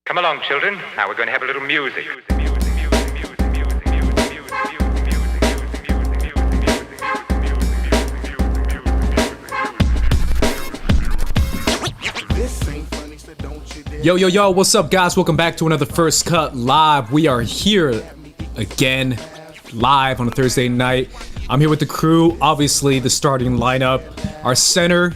Come along, children. Now we're going to have a little music. Yo, what's up, guys? Welcome back to another First Cut Live. We are here again, live on a Thursday night. I'm here with the crew, obviously the starting lineup. Our center,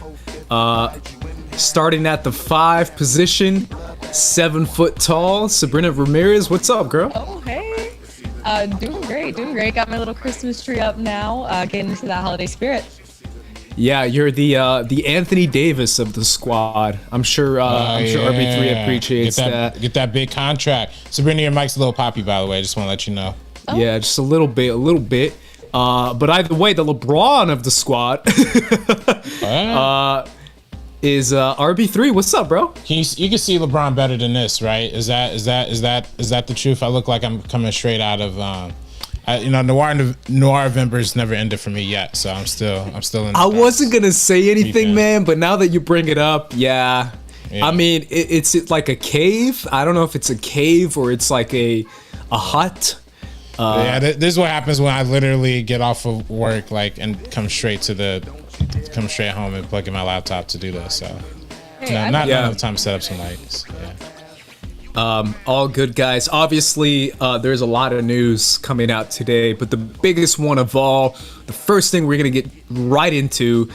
starting at the 5 position, 7 foot tall, Sabrina Ramirez. What's up, girl? Oh, hey. Doing great. Got my little Christmas tree up now, getting into that holiday spirit. Yeah, you're the Anthony Davis of the squad. I'm sure RB3 appreciates that. Get that big contract. Sabrina, your mic's a little poppy, by the way. Just want to let you know. Oh. Yeah, just a little bit. But either way, the LeBron of the squad is RB3. What's up, bro? You can see LeBron better than this, right? Is that the truth? I look like I'm coming straight out of Noir November's never ended for me yet, so I'm still in. I wasn't gonna say anything, man, but now that you bring it up, yeah. I mean, it's like a cave. I don't know if it's a cave or it's like a hut. This is what happens when I literally get off of work, and come straight home and plug in my laptop to do this. So, not enough time to set up some lights. Yeah. All good, guys. Obviously, there's a lot of news coming out today, but the biggest one of all, the first thing we're going to get right into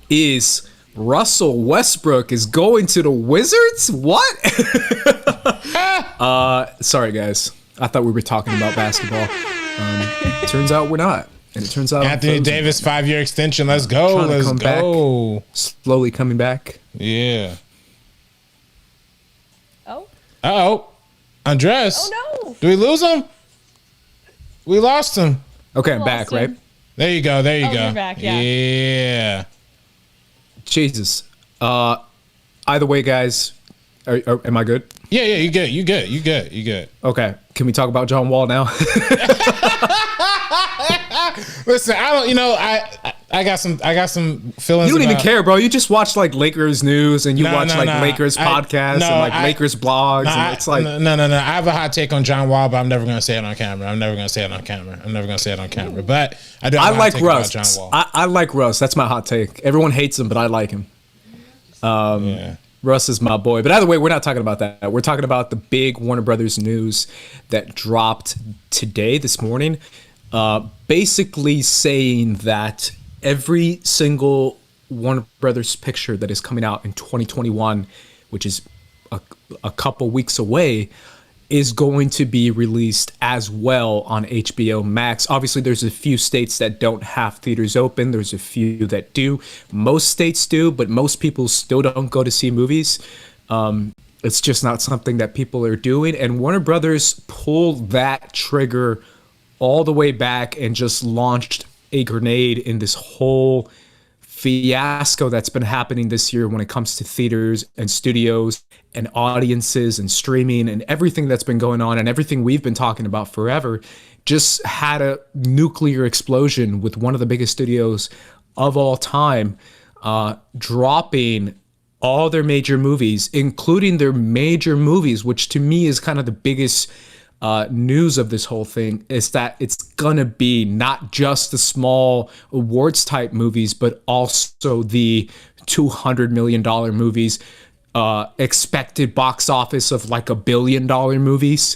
is Russell Westbrook is going to the Wizards? What? Sorry, guys. I thought we were talking about basketball. Turns out we're not. And it turns out Anthony Davis 5-year extension. Let's go. Let's go. Back, slowly coming back. Yeah. Oh. Andres. Oh no. Do we lose him? We lost him. Okay, I'm back, right? There you go. You're back, Yeah. Jesus. Either way, guys, am I good? Yeah, you good. Okay. Can we talk about John Wall now? Listen, I got some feelings. You don't even care, bro. You just watch Lakers news and you watch Lakers podcasts and Lakers blogs. And it's like no. I have a hot take on John Wall, but I'm never gonna say it on camera. But I like Russ. I like Russ. That's my hot take. Everyone hates him, but I like him. Russ is my boy. But either way, we're not talking about that. We're talking about the big Warner Brothers news that dropped this morning. Basically saying that every single Warner Brothers picture that is coming out in 2021, which is a couple weeks away, is going to be released as well on HBO Max. Obviously, there's a few states that don't have theaters open. There's a few that do. Most states do, but most people still don't go to see movies. It's just not something that people are doing. And Warner Brothers pulled that trigger all the way back and just launched a grenade in this whole fiasco that's been happening this year when it comes to theaters and studios and audiences and streaming and everything that's been going on and everything we've been talking about forever. Just had a nuclear explosion with one of the biggest studios of all time, dropping all their major movies, including their major movies, which to me is kind of the biggest news of this whole thing, is that it's gonna be not just the small awards type movies, but also the $200 million movies, expected box office of $1 billion movies.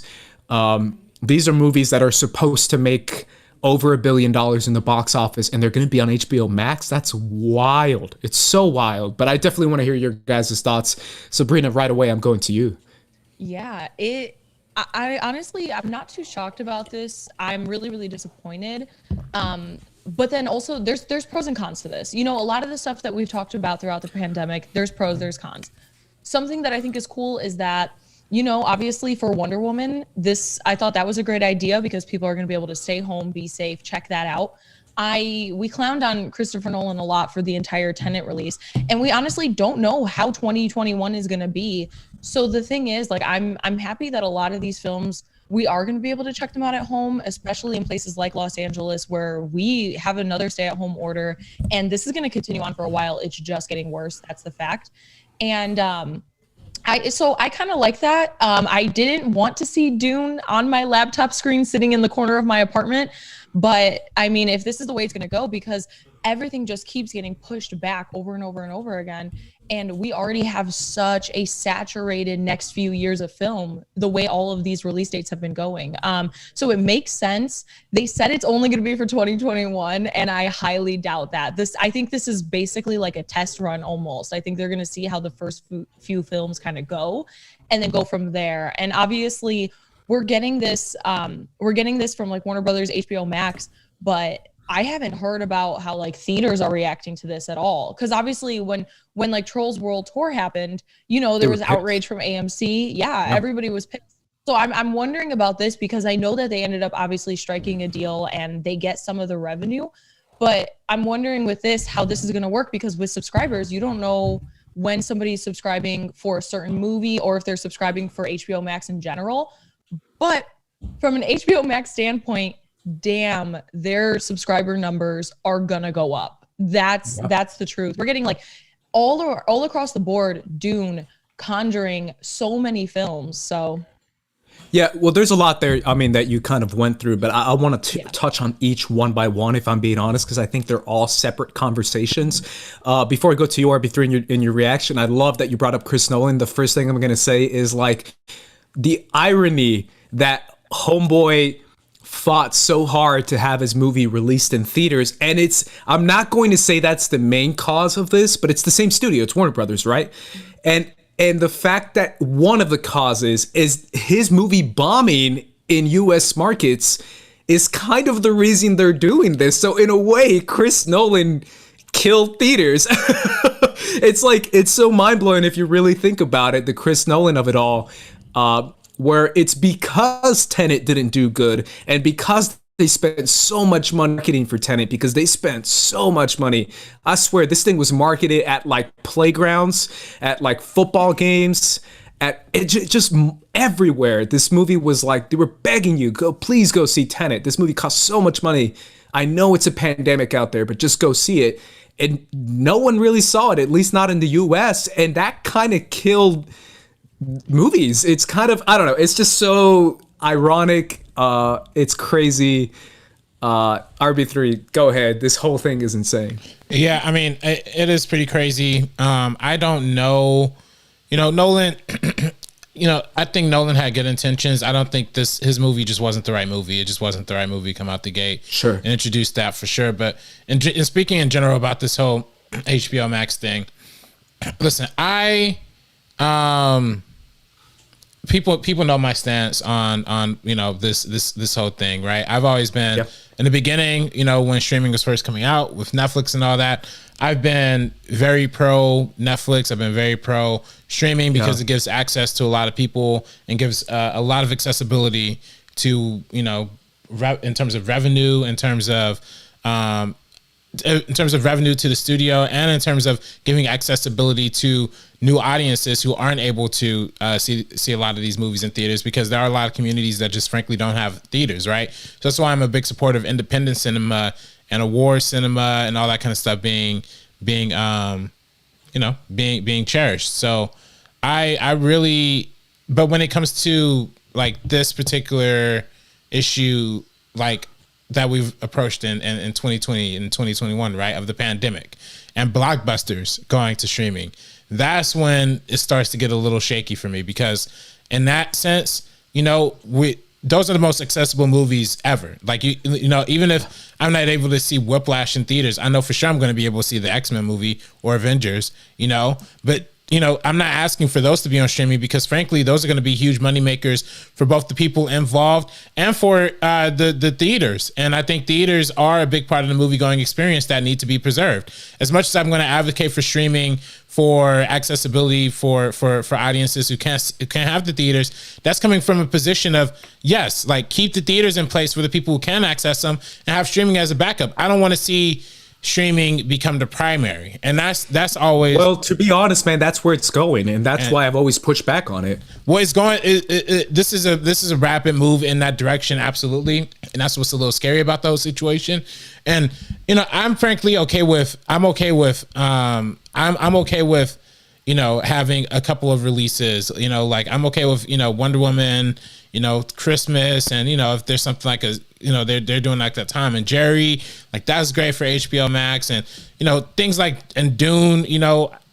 These are movies that are supposed to make over $1 billion in the box office, and they're gonna be on HBO Max. That's wild. It's so wild. But I definitely want to hear your guys' thoughts. Sabrina, right away, I'm going to you. Yeah, I honestly, I'm not too shocked about this. I'm really, really disappointed. But then also there's pros and cons to this. A lot of the stuff that we've talked about throughout the pandemic, there's pros, there's cons. Something that I think is cool is that, obviously for Wonder Woman, I thought that was a great idea because people are going to be able to stay home, be safe, check that out. We clowned on Christopher Nolan a lot for the entire Tenet release, and we honestly don't know how 2021 is going to be. So the thing is, I'm happy that a lot of these films, we are going to be able to check them out at home, especially in places like Los Angeles, where we have another stay-at-home order, and this is going to continue on for a while. It's just getting worse. That's the fact. And I kind of like that. I didn't want to see Dune on my laptop screen sitting in the corner of my apartment, but I mean, if this is the way it's going to go, because everything just keeps getting pushed back over and over and over again, and we already have such a saturated next few years of film, the way all of these release dates have been going. So it makes sense. They said it's only going to be for 2021, and I highly doubt that. I think this is basically like a test run almost. I think they're going to see how the first few films kind of go, and then go from there. And obviously, we're getting this from like Warner Brothers, HBO Max, but I haven't heard about how like theaters are reacting to this at all. Because obviously when like Trolls World Tour happened, you know, there was outrage from AMC. Yeah, everybody was pissed. So I'm wondering about this, because I know that they ended up obviously striking a deal and they get some of the revenue. But I'm wondering with this, how this is going to work, because with subscribers, you don't know when somebody's subscribing for a certain movie or if they're subscribing for HBO Max in general. But from an HBO Max standpoint, damn, their subscriber numbers are gonna go up. That's the truth. We're getting like all across the board, Dune, Conjuring, so many films. So yeah, well, there's a lot there, I mean, that you kind of went through, but I want to touch on each one by one, if I'm being honest, because I think they're all separate conversations. Before I go to you, RB3, in your reaction, I love that you brought up Chris Nolan. The first thing I'm going to say is like the irony that homeboy fought so hard to have his movie released in theaters, and I'm not going to say that's the main cause of this, but it's the same studio, it's Warner Brothers, right? And the fact that one of the causes is his movie bombing in US markets is kind of the reason they're doing this. So in a way, Chris Nolan killed theaters. It's so mind-blowing if you really think about it, the Chris Nolan of it all, where it's because Tenet didn't do good, and because they spent so much money marketing for Tenet, because they spent so much money. I swear this thing was marketed at like playgrounds, at like football games, just everywhere. This movie was like, they were begging you, please go see Tenet. This movie cost so much money. I know it's a pandemic out there, but just go see it. And no one really saw it, at least not in the US. And that kind of killed movies. It's kind of, I don't know, it's just so ironic. It's crazy. RB3, go ahead. This whole thing is insane. Yeah, I mean, it is pretty crazy. I don't know. Nolan, I think Nolan had good intentions. I don't think his movie just wasn't the right movie. It just wasn't the right movie come out the gate. Sure. And introduce that for sure. But in speaking in general about this whole HBO Max thing, listen, people know my stance on this whole thing, right? I've always been in the beginning, when streaming was first coming out with Netflix and all that, I've been very pro Netflix. I've been very pro streaming because it gives access to a lot of people and gives a lot of accessibility to, in terms of revenue, in terms of revenue to the studio, and in terms of giving accessibility to new audiences who aren't able to see a lot of these movies in theaters, because there are a lot of communities that just frankly don't have theaters, right? So that's why I'm a big supporter of independent cinema and award cinema and all that kind of stuff being cherished. So I really, but when it comes to like this particular issue, like that we've approached in 2020 and 2021, right, of the pandemic and blockbusters going to streaming, that's when it starts to get a little shaky for me, because in that sense, those are the most accessible movies ever. Like, even if I'm not able to see Whiplash in theaters, I know for sure I'm going to be able to see the X-Men movie or Avengers, but I'm not asking for those to be on streaming, because frankly, those are going to be huge money makers for both the people involved and for the theaters. And I think theaters are a big part of the movie going experience that need to be preserved. As much as I'm going to advocate for streaming, for accessibility for audiences who can't have the theaters, that's coming from a position of, yes, like keep the theaters in place for the people who can access them and have streaming as a backup. I don't want to see streaming become the primary, and that's always, well, to be honest, man, that's where it's going, and that's why I've always pushed back on it. Well, it's going, this is a rapid move in that direction, absolutely, and that's what's a little scary about the whole situation. And I'm frankly okay with having a couple of releases. Like I'm okay with Wonder Woman, Christmas, and if there's something like they're doing like that time and Jerry, like that's great for HBO Max, and things like and Dune.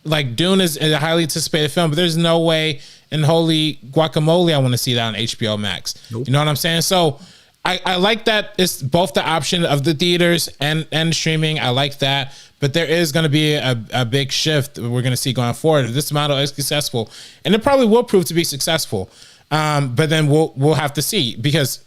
Like Dune is a highly anticipated film, but there's no way in holy guacamole I want to see that on HBO Max. Nope. You know what I'm saying? So I like that it's both the option of the theaters and streaming. I like that, but there is going to be a big shift we're going to see going forward. If this model is successful, and it probably will prove to be successful, but then we'll have to see, because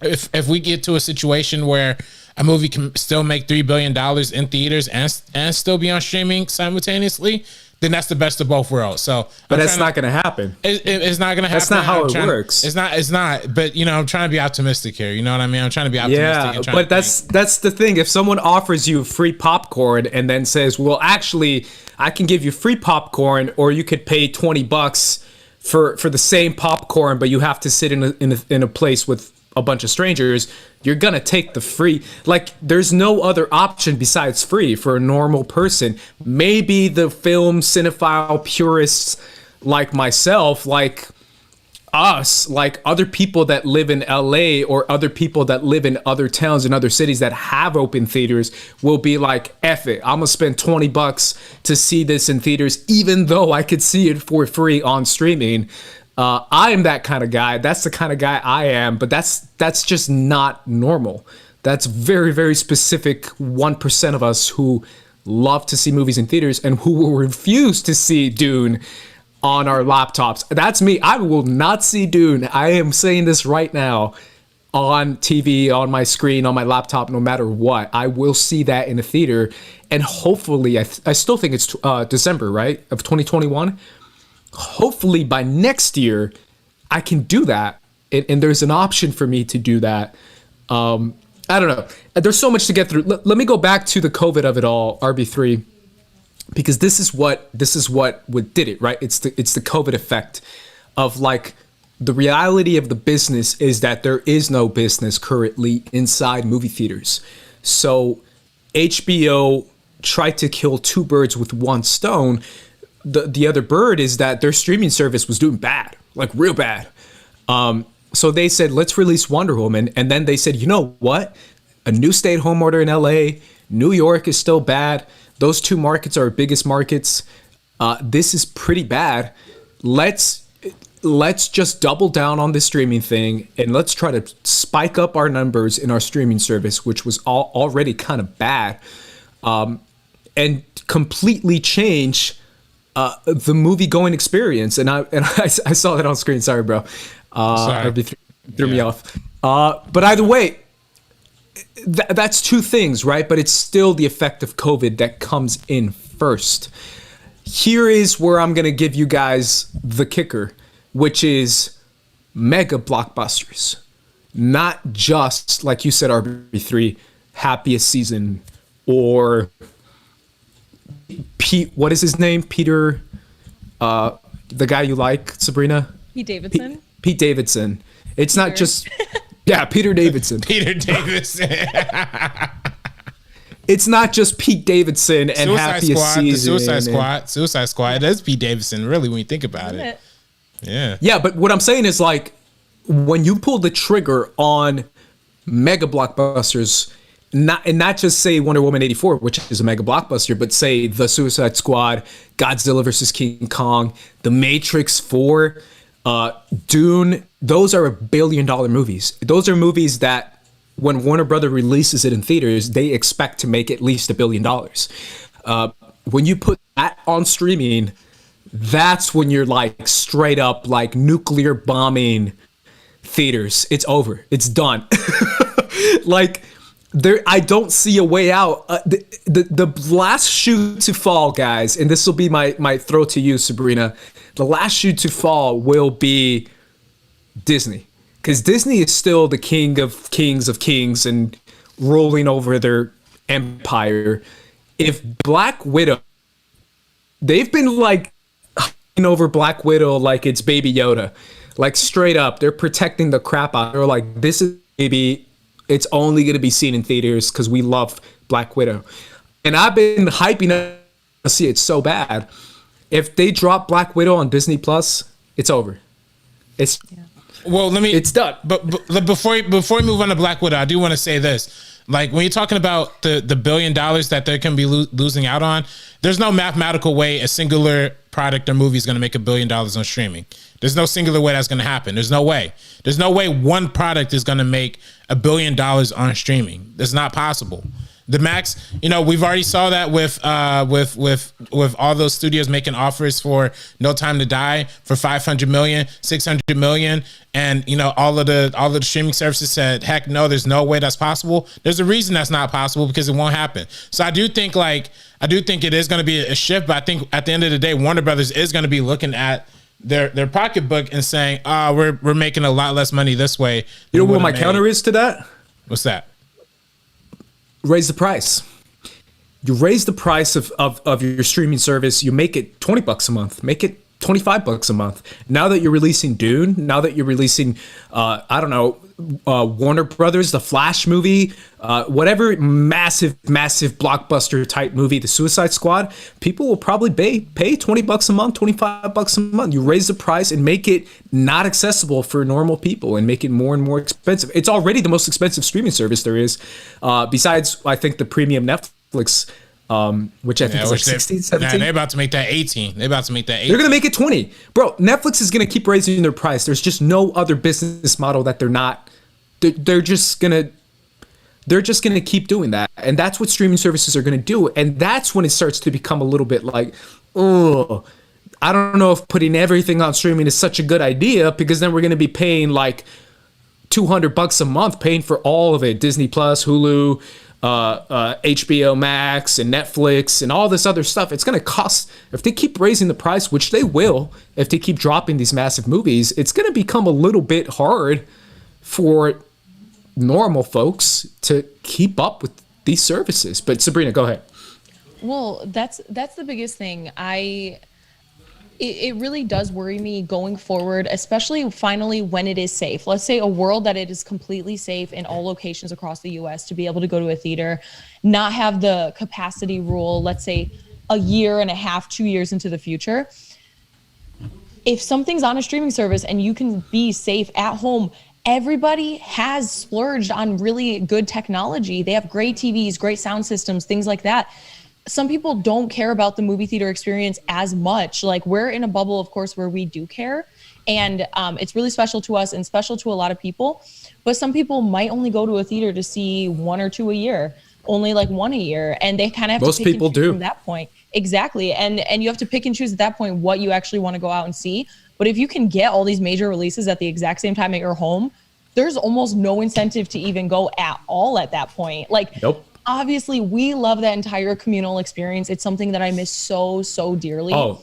if we get to a situation where a movie can still make $3 billion in theaters and still be on streaming simultaneously, then that's the best of both worlds. So, but that's not going to happen. It's not going to happen. That's not how it works. It's not. But I'm trying to be optimistic here. You know what I mean? I'm trying to be optimistic. Yeah, but that's the thing. If someone offers you free popcorn and then says, "Well, actually, I can give you free popcorn, or you could pay $20 for the same popcorn, but you have to sit in a place with a bunch of strangers," you're gonna take the free. Like, there's no other option besides free for a normal person. Maybe the film cinephile purists like myself, like us, like other people that live in LA or other people that live in other towns and other cities that have open theaters, will be like, F it, I'm gonna spend $20 to see this in theaters, even though I could see it for free on streaming. I am that kind of guy. That's the kind of guy I am, but that's just not normal. That's very, very specific 1% of us who love to see movies in theaters and who will refuse to see Dune on our laptops. That's me. I will not see Dune. I am saying this right now on TV, on my screen, on my laptop, no matter what. I will see that in a theater, and hopefully, I still think it's December, right, of 2021. Hopefully by next year, I can do that. And there's an option for me to do that. I don't know. There's so much to get through. Let me go back to the COVID of it all, RB3, because this is what did it, right? It's the COVID effect of, like, the reality of the business is that there is no business currently inside movie theaters. So HBO tried to kill two birds with one stone. The other bird is that their streaming service was doing bad, like real bad. So they said, let's release Wonder Woman. And then they said, you know what? A new stay-at-home order in LA. New York is still bad. Those two markets are our biggest markets. This is pretty bad. Let's just double down on this streaming thing, and let's try to spike up our numbers in our streaming service, which was already kind of bad, and completely change the movie going experience. And I saw that on screen. Sorry, bro. Threw me off. But either way, that's two things, right? But it's still the effect of COVID that comes in first. Here is where I'm going to give you guys the kicker, which is mega blockbusters. Not just, like you said, RB3, happiest season, or Pete, what is his name? Peter, the guy you like, Sabrina? Pete Davidson. Pete Davidson. It's Peter. Not just, yeah, Peter Davidson. Peter Davidson. It's not just Pete Davidson and happiest season. Suicide Squad. It is Pete Davidson, really, when you think about it. Yeah. Yeah, but what I'm saying is, like, when you pull the trigger on mega blockbusters, not just say Wonder Woman 84, which is a mega blockbuster, but say The Suicide Squad, Godzilla vs. King Kong, The Matrix 4, Dune, those are $1 billion movies. Those are movies that when Warner Brothers releases it in theaters, they expect to make at least $1 billion. When you put that on streaming, that's when you're like straight up like nuclear bombing theaters. It's over. It's done. Like, I don't see a way out. The last shoe to fall, guys, and this will be my throw to you, Sabrina. The last shoe to fall will be Disney, because Disney is still the king of kings and rolling over their empire. If Black Widow, they've been like over Black Widow like it's Baby Yoda, like straight up. They're protecting the crap out. They're like, this is baby. It's only going to be seen in theaters because we love Black Widow. And I've been hyping up to see it so bad. If they drop Black Widow on Disney Plus, it's over. It's Well, it's done. But before we move on to Black Widow, I do want to say this. Like, when you're talking about the $1 billion that they're going to be losing out on, there's no mathematical way a singular product or movie is going to make $1 billion on streaming. There's no singular way that's going to happen. There's no way. There's no way one product is going to make $1 billion on streaming. That's not possible. The Max, we've already saw that with all those studios making offers for No Time to Die for 500 million, 600 million, and all of the streaming services said, heck no, there's no way that's possible. There's a reason that's not possible, because it won't happen. So I do think it is going to be a shift, but I think at the end of the day, Warner Brothers is going to be looking at their pocketbook and saying, we're making a lot less money this way. You know what my counter is to that? What's that? Raise the price. You raise the price of your streaming service. You make it $20 a month. Make it $25 a month. Now that you're releasing Dune, now that you're releasing, Warner Brothers, the Flash movie, whatever massive blockbuster type movie, the Suicide Squad, people will probably pay $20 a month, $25 a month. You raise the price and make it not accessible for normal people and make it more and more expensive. It's already the most expensive streaming service there is, besides, I think, the premium Netflix, which I think is like 16, 17. They're about to make that 18. They're going to make it 20. Bro, Netflix is going to keep raising their price. There's just no other business model that they're just going to keep doing that. And that's what streaming services are going to do. And that's when it starts to become a little bit like, oh, I don't know if putting everything on streaming is such a good idea, because then we're going to be paying like $200 a month, paying for all of it. Disney Plus, Hulu, HBO Max and Netflix and all this other stuff. It's going to cost, if they keep raising the price, which they will, if they keep dropping these massive movies, it's going to become a little bit hard for normal folks to keep up with these services. But Sabrina, go ahead. Well, that's the biggest thing. It really does worry me going forward, especially finally when it is safe. Let's say a world that it is completely safe in all locations across the US to be able to go to a theater, not have the capacity rule, let's say a year and a half, 2 years into the future. If something's on a streaming service and you can be safe at home, everybody has splurged on really good technology. They have great TVs, great sound systems, things like that. Some people don't care about the movie theater experience as much. Like, we're in a bubble, of course, where we do care. And it's really special to us and special to a lot of people. But some people might only go to a theater to see one or two a year, only like one a year. And they kind of have Most to pick people and choose do. from that point. Exactly. And you have to pick and choose at that point what you actually want to go out and see. But if you can get all these major releases at the exact same time at your home, there's almost no incentive to even go at all at that point. Like, nope. Obviously, we love that entire communal experience. It's something that I miss so dearly. Oh,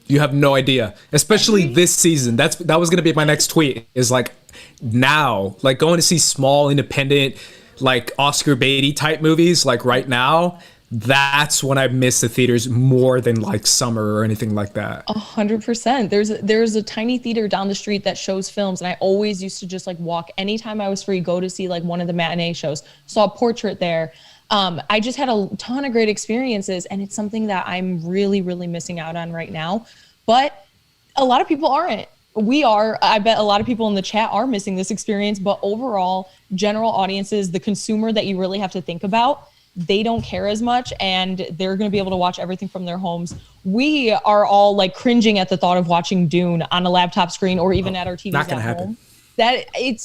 you have no idea. Especially this season. That was going to be my next tweet, is like, now, like, going to see small, independent, like Oscar Beatty type movies, like right now, that's when I miss the theaters more than like summer or anything like that. 100%. There's a tiny theater down the street that shows films, and I always used to just like walk anytime I was free, go to see like one of the matinee shows. Saw Portrait there. I just had a ton of great experiences, and it's something that I'm really missing out on right now. But a lot of people aren't. We are. I bet a lot of people in the chat are missing this experience, but overall, general audiences, the consumer that you really have to think about, they don't care as much, and they're going to be able to watch everything from their homes. We are all like cringing at the thought of watching Dune on a laptop screen or even at our TVs not gonna at happen. home.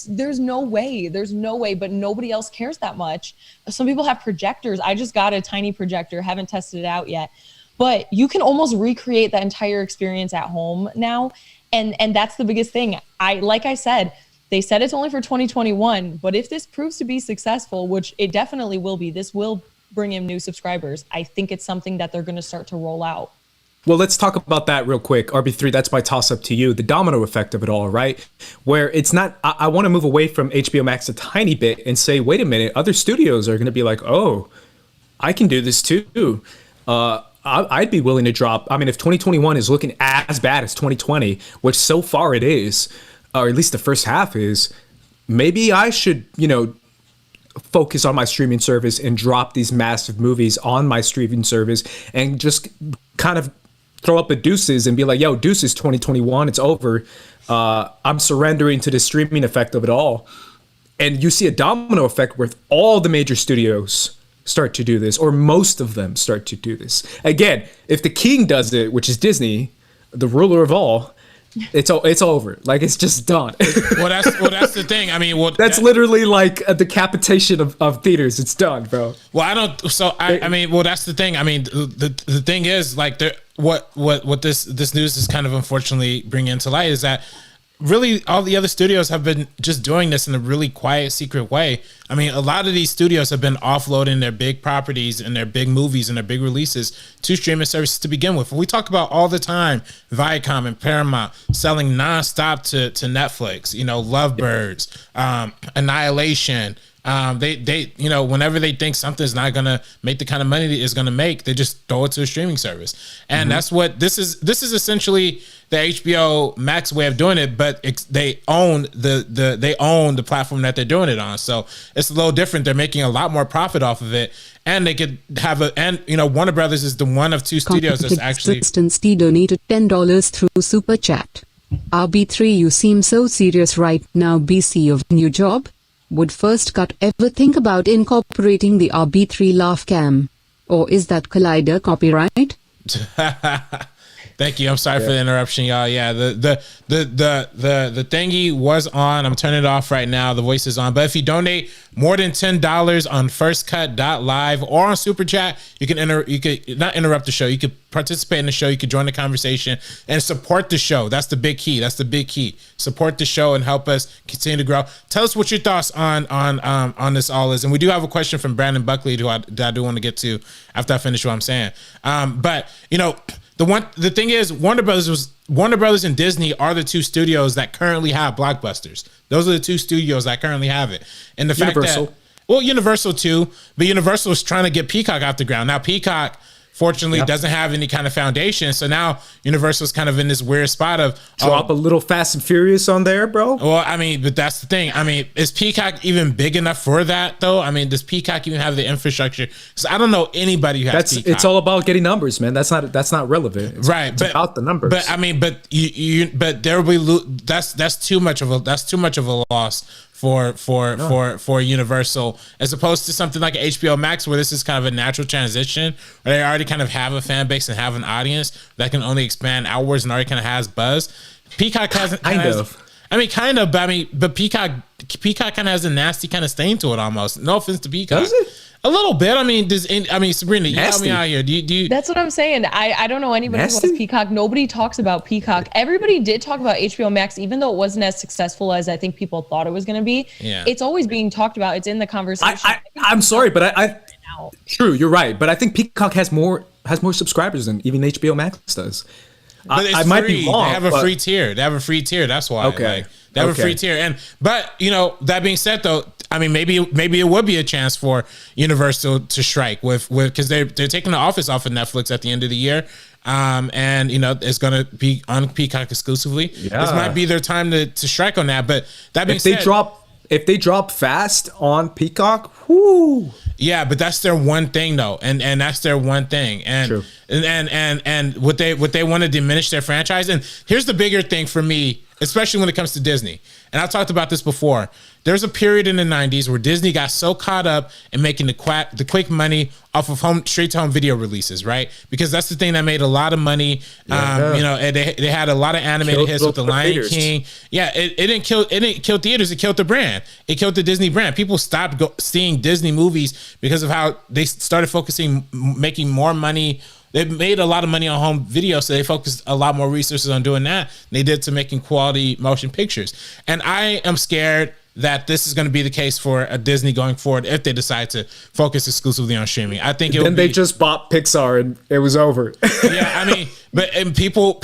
There's no way, but nobody else cares that much. Some people have projectors. I just got a tiny projector, haven't tested it out yet, but you can almost recreate that entire experience at home now. And that's the biggest thing. Like I said, they said it's only for 2021, but if this proves to be successful, which it definitely will be, this will bring in new subscribers. I think it's something that they're going to start to roll out. Well, let's talk about that real quick. RB3, that's my toss up to you. The domino effect of it all, right? Where it's not, I want to move away from HBO Max a tiny bit and say, wait a minute, other studios are going to be like, oh, I can do this too. I'd be willing to drop. I mean, if 2021 is looking as bad as 2020, which so far it is, or at least the first half is, maybe I should, focus on my streaming service and drop these massive movies on my streaming service and just kind of throw up a deuces and be like, yo, deuces 2021, it's over. I'm surrendering to the streaming effect of it all. And you see a domino effect where all the major studios start to do this, or most of them start to do this. Again, if the king does it, which is Disney, the ruler of all, it's over. Like, it's just done. That's the thing. I mean, that's literally like a decapitation of theaters. It's done, bro. Well, I don't. So I mean, well, that's the thing. I mean, the thing is, like, what this news is kind of unfortunately bringing into light is that really all the other studios have been just doing this in a really quiet, secret way. I mean, a lot of these studios have been offloading their big properties and their big movies and their big releases to streaming services to begin with. We talk about all the time Viacom and Paramount selling nonstop to Netflix, you know, Lovebirds, Annihilation. They whenever they think something's not gonna make the kind of money that it's gonna make, they just throw it to a streaming service, and that's what this is. This is essentially the HBO Max way of doing it, but they own the platform that they're doing it on. So it's a little different. They're making a lot more profit off of it, and they could have Warner Brothers is the one of two studios that's actually. Consistency donated $10 through Super Chat. RB3, you seem so serious right now. BC of new job. Would First Cut ever think about incorporating the RB3 laugh cam? Or is that Collider copyright? Thank you. I'm sorry for the interruption, y'all. Yeah, the thingy was on. I'm turning it off right now. The voice is on. But if you donate more than $10 on firstcut.live or on Super Chat, you could not interrupt the show. You could participate in the show. You could join the conversation and support the show. That's the big key. Support the show and help us continue to grow. Tell us what your thoughts on this all is. And we do have a question from Brandon Buckley that I do want to get to after I finish what I'm saying. But the thing is, Warner Brothers and Disney are the two studios that currently have blockbusters. Those are the two studios that currently have it. And the Universal. fact that, well, Universal too, but Universal is trying to get Peacock off the ground. Now Peacock, fortunately, doesn't have any kind of foundation. So now Universal's kind of in this weird spot of drop a little Fast and Furious on there, bro. Well, I mean, but that's the thing. I mean, is Peacock even big enough for that though? I mean, does Peacock even have the infrastructure? So I don't know anybody who has Peacock. It's all about getting numbers, man. That's not relevant. It's about the numbers. But I mean, but there will be that's too much of a loss for Universal, as opposed to something like HBO Max, where this is kind of a natural transition, where they already kind of have a fan base and have an audience that can only expand outwards and already kind of has buzz. Peacock hasn't kind of, but Peacock kind of has a nasty kind of stain to it almost. No offense to Peacock. Does it? A little bit. I mean, Sabrina, you help me out here. Do you? That's what I'm saying. I don't know anybody who watches Peacock. Nobody talks about Peacock. Everybody did talk about HBO Max, even though it wasn't as successful as I think people thought it was going to be. Yeah. It's always being talked about. It's in the conversation. I'm sorry, but I true, you're right. But I think Peacock has more subscribers than even HBO Max does. But it's I might be wrong. They have a free tier. That's why. Okay. They have a free tier. But that being said, though, I mean, maybe it would be a chance for Universal to strike with because they're taking The Office off of Netflix at the end of the year. And it's gonna be on Peacock exclusively. Yeah. This might be their time to strike on that. But that being said, if they drop fast on Peacock, whoo. Yeah, but that's their one thing though, and that's their one thing, and True. and what they want to diminish their franchise. And here's the bigger thing for me, especially when it comes to Disney. And I've talked about this before. There's a period in the 90s where Disney got so caught up in making the quick money off of straight to home video releases, right? Because that's the thing that made a lot of money. And they had a lot of animated hits with The Lion King. Yeah, it didn't kill theaters. It killed the brand. It killed the Disney brand. People stopped seeing Disney movies because of how they started focusing, making more money. They made a lot of money on home video, so they focused a lot more resources on doing that than they did to making quality motion pictures. And I am scared that this is going to be the case for a Disney going forward if they decide to focus exclusively on streaming. I think they just bought Pixar and it was over. Yeah, I mean, people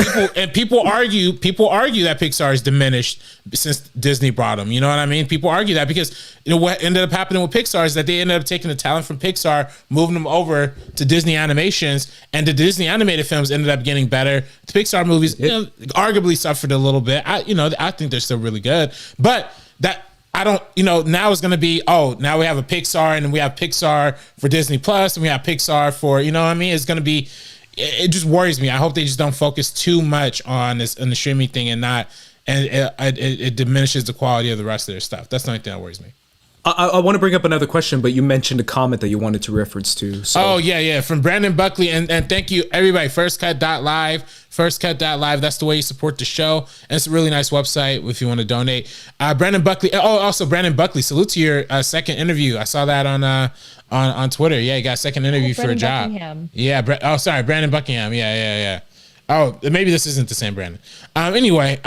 argue that Pixar is diminished since Disney brought them. You know what I mean? People argue that because what ended up happening with Pixar is that they ended up taking the talent from Pixar, moving them over to Disney animations, and the Disney animated films ended up getting better. The Pixar movies arguably suffered a little bit. I think they're still really good, but that. I don't, now it's going to be, now we have a Pixar and we have Pixar for Disney Plus and we have Pixar for, it's going to be, it just worries me. I hope they just don't focus too much on the streaming thing and it diminishes the quality of the rest of their stuff. That's the only thing that worries me. I want to bring up another question, but you mentioned a comment that you wanted to reference to. So. Oh, yeah. From Brandon Buckley. And thank you, everybody. Firstcut.live. Firstcut.live. That's the way you support the show. And it's a really nice website if you want to donate. Brandon Buckley. Oh, also, Brandon Buckley. Salute to your second interview. I saw that on Twitter. Yeah, you got a second interview for a job. Buckingham. Yeah. Brandon Buckingham. Yeah. Oh, maybe this isn't the same Brandon. Anyway,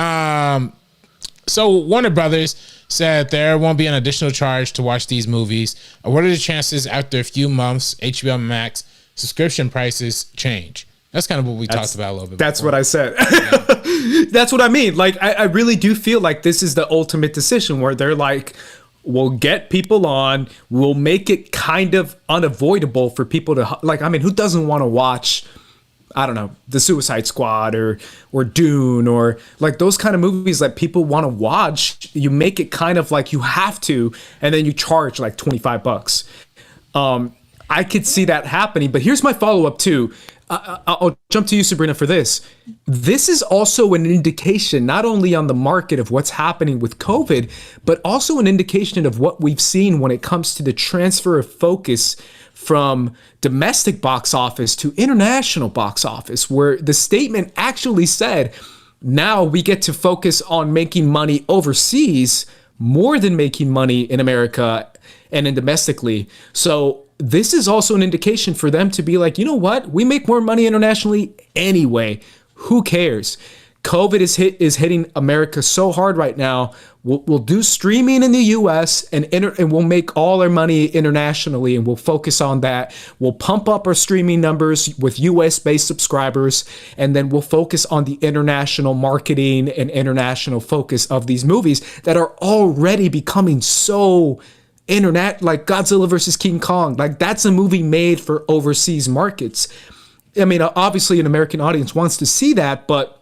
so Warner Brothers said there won't be an additional charge to watch these movies. What are the chances after a few months HBO Max subscription prices change? That's kind of what we talked about a little bit. That's before. what I said. Yeah. That's what I mean. Like, I really do feel like this is the ultimate decision where they're like, we'll get people on, we'll make it kind of unavoidable for people to, like, I mean, who doesn't want to watch, I don't know, The Suicide Squad or Dune or like those kind of movies that people want to watch. You make it kind of like you have to, and then you charge like $25. I could see that happening, but here's my follow-up too. I'll jump to you, Sabrina, for this. This is also an indication not only on the market of what's happening with COVID, but also an indication of what we've seen when it comes to the transfer of focus from domestic box office to international box office, where the statement actually said, now we get to focus on making money overseas more than making money in America and in domestically. So this is also an indication for them to be like, you know what? We make more money internationally anyway. Who cares? COVID is hitting America so hard right now. We'll do streaming in the U.S. and we'll make all our money internationally, and we'll focus on that. We'll pump up our streaming numbers with U.S.-based subscribers, and then we'll focus on the international marketing and international focus of these movies that are already becoming so internet, like Godzilla versus King Kong. Like, that's a movie made for overseas markets. I mean, obviously an American audience wants to see that, but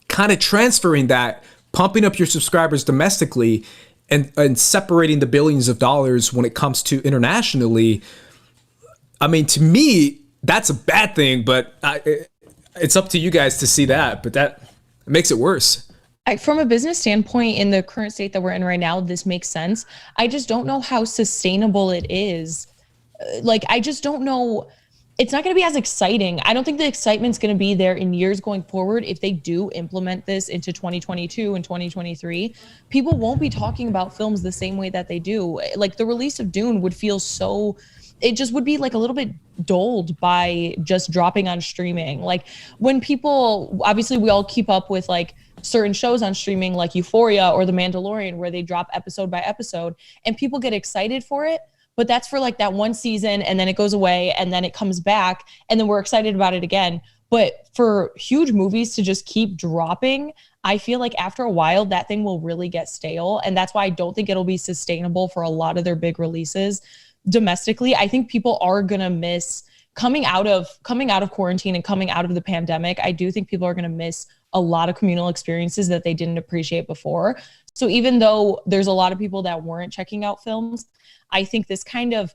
kind of transferring that, pumping up your subscribers domestically and separating the billions of dollars when it comes to internationally. I mean, to me, that's a bad thing, but it's up to you guys to see that, but that makes it worse. From a business standpoint, in the current state that we're in right now, this makes sense. I just don't know how sustainable it is. Like, I just don't know. It's not going to be as exciting. I don't think the excitement's going to be there in years going forward. If they do implement this into 2022 and 2023, people won't be talking about films the same way that they do. Like, the release of Dune would feel so, it just would be like a little bit dulled by just dropping on streaming. Like, when people, obviously we all keep up with like certain shows on streaming like Euphoria or The Mandalorian, where they drop episode by episode and people get excited for it. But that's for like that one season, and then it goes away, and then it comes back, and then we're excited about it again. But for huge movies to just keep dropping, I feel like after a while that thing will really get stale. And that's why I don't think it'll be sustainable for a lot of their big releases domestically. I think people are gonna miss coming out of quarantine and coming out of the pandemic. I do think people are gonna miss a lot of communal experiences that they didn't appreciate before. So even though there's a lot of people that weren't checking out films, I think this kind of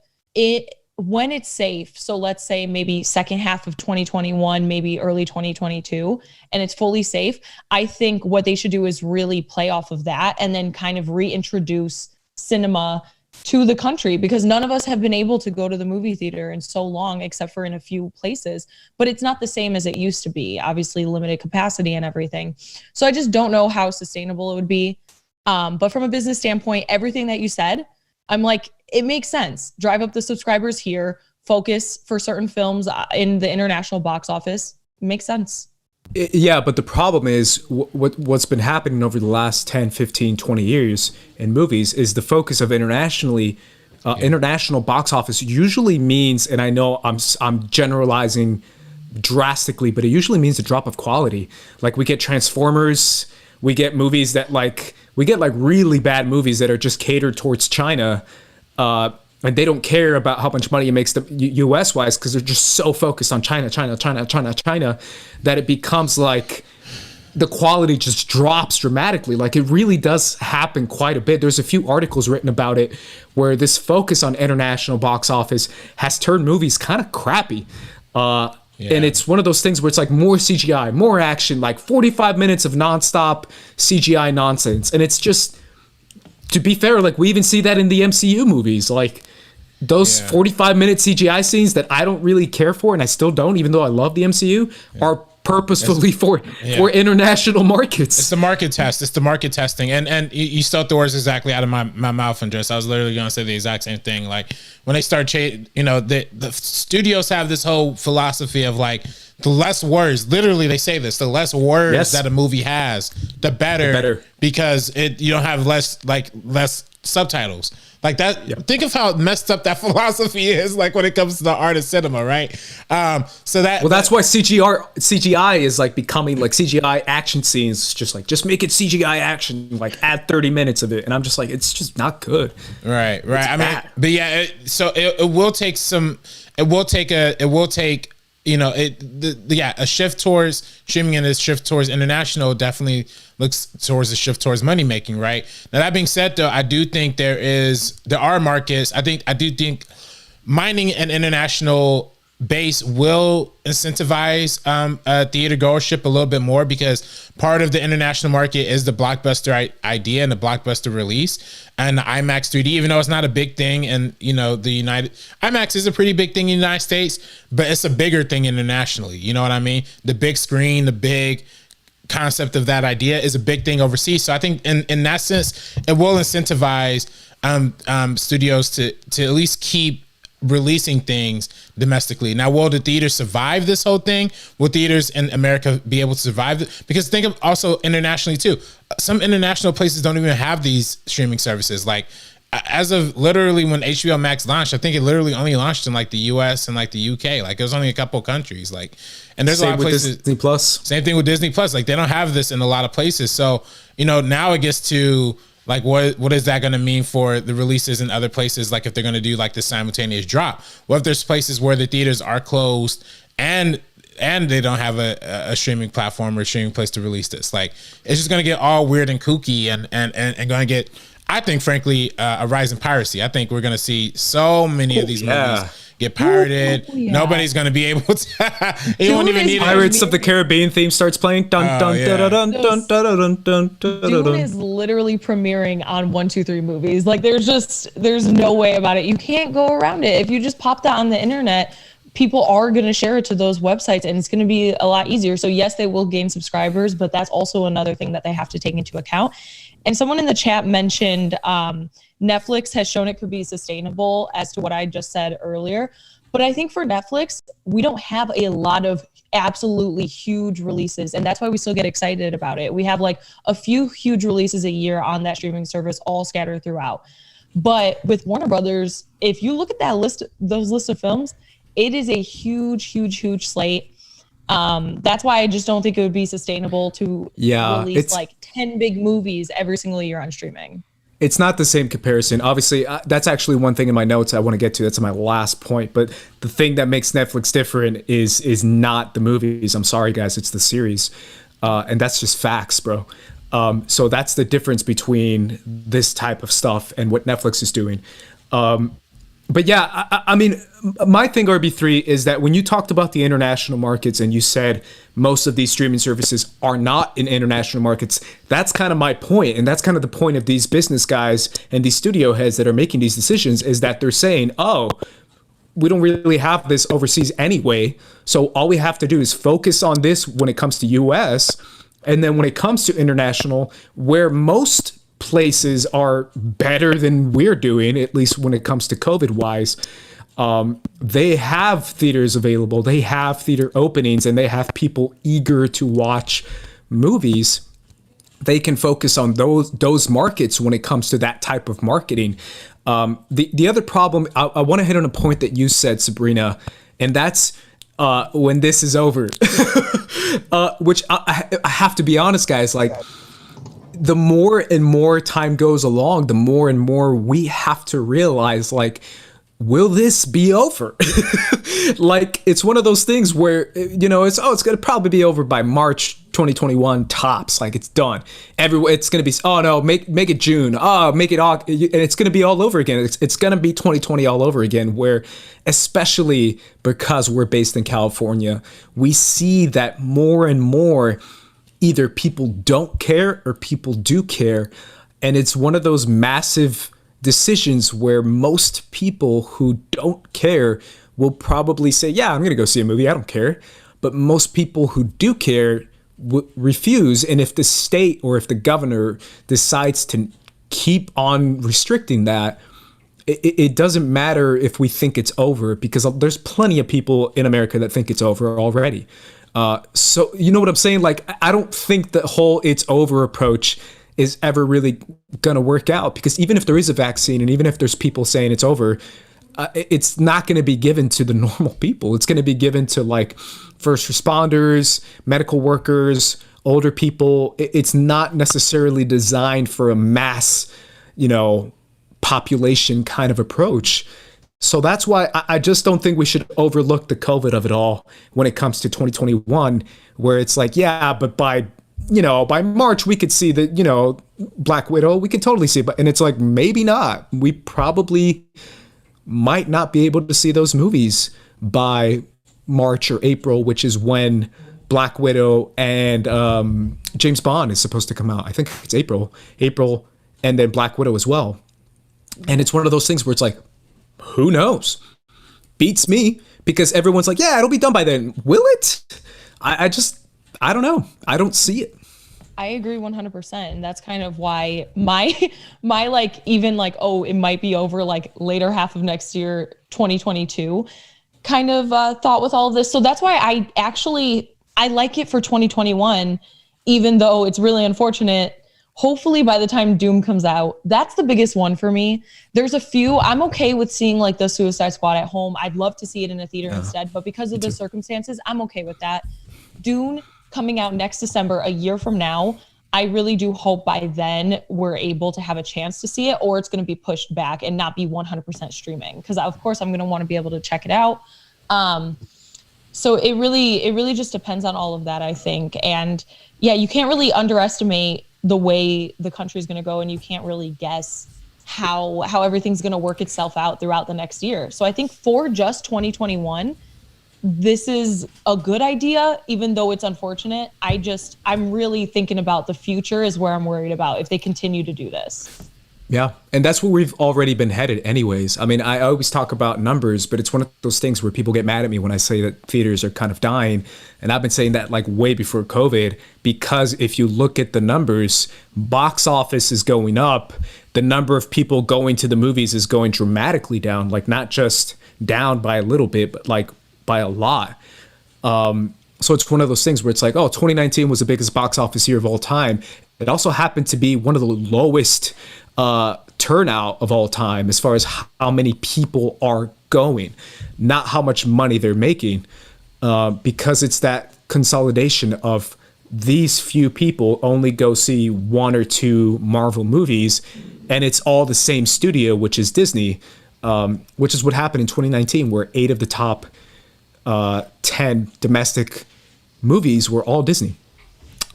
when it's safe, so let's say maybe second half of 2021, maybe early 2022, and it's fully safe, I think what they should do is really play off of that and then kind of reintroduce cinema to the country, because none of us have been able to go to the movie theater in so long, except for in a few places. But it's not the same as it used to be, obviously limited capacity and everything. So I just don't know how sustainable it would be. But from a business standpoint, everything that you said, I'm like, it makes sense. Drive up the subscribers here, focus for certain films in the international box office. It makes sense. Yeah, but the problem is what's been happening over the last 10, 15, 20 years in movies is the focus of international box office usually means, and I know I'm generalizing drastically, but it usually means a drop of quality. Like, we get Transformers, we get movies that we get really bad movies that are just catered towards China, and they don't care about how much money it makes the U.S. wise, because they're just so focused on China, that it becomes like the quality just drops dramatically. Like, it really does happen quite a bit. There's a few articles written about it where this focus on international box office has turned movies kind of crappy. And it's one of those things where it's like more CGI, more action, like 45 minutes of nonstop CGI nonsense. And it's just, to be fair, like we even see that in the MCU movies. Like those 45-minute CGI scenes that I don't really care for, and I still don't, even though I love the MCU, are purposefully for international markets. It's the market test. It's the market testing. And you stole the words exactly out of my mouth, Andres. I was literally going to say the exact same thing. Like when they start, the studios have this whole philosophy of like, the less words, literally they say this, the less words that a movie has, the better. Because you don't have less subtitles. Like that, think of how messed up that philosophy is, like when it comes to the art of cinema, right? That's why CGI is like becoming like CGI action scenes, just make it CGI action, like add 30 minutes of it, and I'm just like, it's just not good. Right. I mean, but yeah, it will take a shift towards streaming and a shift towards international definitely looks towards a shift towards money making, right? Now that being said, though, I do think there are markets. I do think mining an international base will incentivize theater goership a little bit more, because part of the international market is the blockbuster idea and the blockbuster release and the IMAX 3D, even though it's not a big thing. And IMAX is a pretty big thing in the United States, but it's a bigger thing internationally. You know what I mean? The big screen, the big concept of that idea is a big thing overseas. So I think in that sense, it will incentivize studios to at least keep releasing things domestically. Now, will the theaters survive this whole thing? Will theaters in America be able to survive it? Because think of also internationally too. Some international places don't even have these streaming services. Like as of literally when HBO Max launched, I think it literally only launched in like the US and like the UK. Like it was only a couple countries. Like, and there's a lot of places. Disney Plus. Same thing with Disney Plus. Like they don't have this in a lot of places. So now it gets to like what is that going to mean for the releases in other places? Like if they're going to do like the simultaneous drop, what if there's places where the theaters are closed and they don't have a streaming platform or a streaming place to release this? Like it's just going to get all weird and kooky and going to get, I think, frankly, a rise in piracy. I think we're going to see so many of these movies get pirated. Nobody's going to be able to. You won't even need Pirates of the Caribbean theme starts playing. Dun dun dun dun dun dun dun dun. Dune is literally premiering on 1-2-3 movies. Like there's no way about it. You can't go around it. If you just pop that on the internet, people are going to share it to those websites, and it's going to be a lot easier. So yes, they will gain subscribers, but that's also another thing that they have to take into account. And someone in the chat mentioned Netflix has shown it could be sustainable, as to what I just said earlier. But I think for Netflix, we don't have a lot of absolutely huge releases, and that's why we still get excited about it. We have like a few huge releases a year on that streaming service, all scattered throughout. But with Warner Brothers, if you look at that list, those lists of films, it is a huge slate. That's why I just don't think it would be sustainable to release like 10 big movies every single year on streaming. It's not the same comparison. Obviously, that's actually one thing in my notes I want to get to. That's my last point. But the thing that makes Netflix different is not the movies. I'm sorry, guys. It's the series. And that's just facts, bro. So that's the difference between this type of stuff and what Netflix is doing. But yeah, I mean, my thing, RB3, is that when you talked about the international markets and you said most of these streaming services are not in international markets, that's kind of my point. And that's kind of the point of these business guys and these studio heads that are making these decisions, is that they're saying, oh, we don't really have this overseas anyway. So all we have to do is focus on this when it comes to US. And then when it comes to international, where most places are better than we're doing, at least when it comes to COVID wise, they have theaters available, they have theater openings, and they have people eager to watch movies. They can focus on those markets when it comes to that type of marketing. The other problem, I want to hit on a point that you said, Sabrina, and that's when this is over, which I have to be honest, guys, like, the more and more time goes along, the more and more we have to realize, like, will this be over? Like, it's one of those things where, it's going to probably be over by March 2021 tops. Like, it's done. It's going to be, oh no, make it June. Oh, make it all, and it's going to be all over again. It's going to be 2020 all over again, where, especially because we're based in California, we see that more and more, either people don't care or people do care. And it's one of those massive decisions where most people who don't care will probably say, yeah, I'm going to go see a movie. I don't care. But most people who do care refuse. And if the state or if the governor decides to keep on restricting that, it doesn't matter if we think it's over, because there's plenty of people in America that think it's over already. So you know what I'm saying? Like, I don't think the whole it's over approach is ever really going to work out, because even if there is a vaccine and even if there's people saying it's over, it's not going to be given to the normal people. It's going to be given to like first responders, medical workers, older people. It's not necessarily designed for a mass, population kind of approach. So that's why I just don't think we should overlook the COVID of it all when it comes to 2021, where it's like, yeah, but by March, we could see that, Black Widow, we could totally see it. And it's like, maybe not. We probably might not be able to see those movies by March or April, which is when Black Widow and James Bond is supposed to come out. I think it's April, and then Black Widow as well. And it's one of those things where it's like, who knows? Beats me, because everyone's like, yeah, it'll be done by then. Will it? I don't know. I don't see it. I agree 100%. And that's kind of why my like, even like, oh, it might be over like later half of next year, 2022 kind of thought with all of this. So that's why I like it for 2021, even though it's really unfortunate. Hopefully by the time Doom comes out, that's the biggest one for me. There's a few, I'm okay with seeing like the Suicide Squad at home. I'd love to see it in a theater instead, but because of the circumstances, I'm okay with that. Dune coming out next December, a year from now, I really do hope by then we're able to have a chance to see it, or it's going to be pushed back and not be 100% streaming. Because of course I'm going to want to be able to check it out. So it really just depends on all of that, I think. And yeah, you can't really underestimate the way the country is going to go, and you can't really guess how everything's going to work itself out throughout the next year. So I think for just 2021, this is a good idea, even though it's unfortunate. I'm really thinking about the future is where I'm worried about if they continue to do this. Yeah. And that's where we've already been headed anyways. I mean, I always talk about numbers, but it's one of those things where people get mad at me when I say that theaters are kind of dying. And I've been saying that like way before COVID, because if you look at the numbers, box office is going up. The number of people going to the movies is going dramatically down, like not just down by a little bit, but like by a lot. So it's one of those things where it's like, oh, 2019 was the biggest box office year of all time. It also happened to be one of the lowest turnout of all time as far as how many people are going, not how much money they're making, because it's that consolidation of these few people only go see one or two Marvel movies, and it's all the same studio, which is Disney, which is what happened in 2019, where 8 of the top 10 domestic movies were all Disney.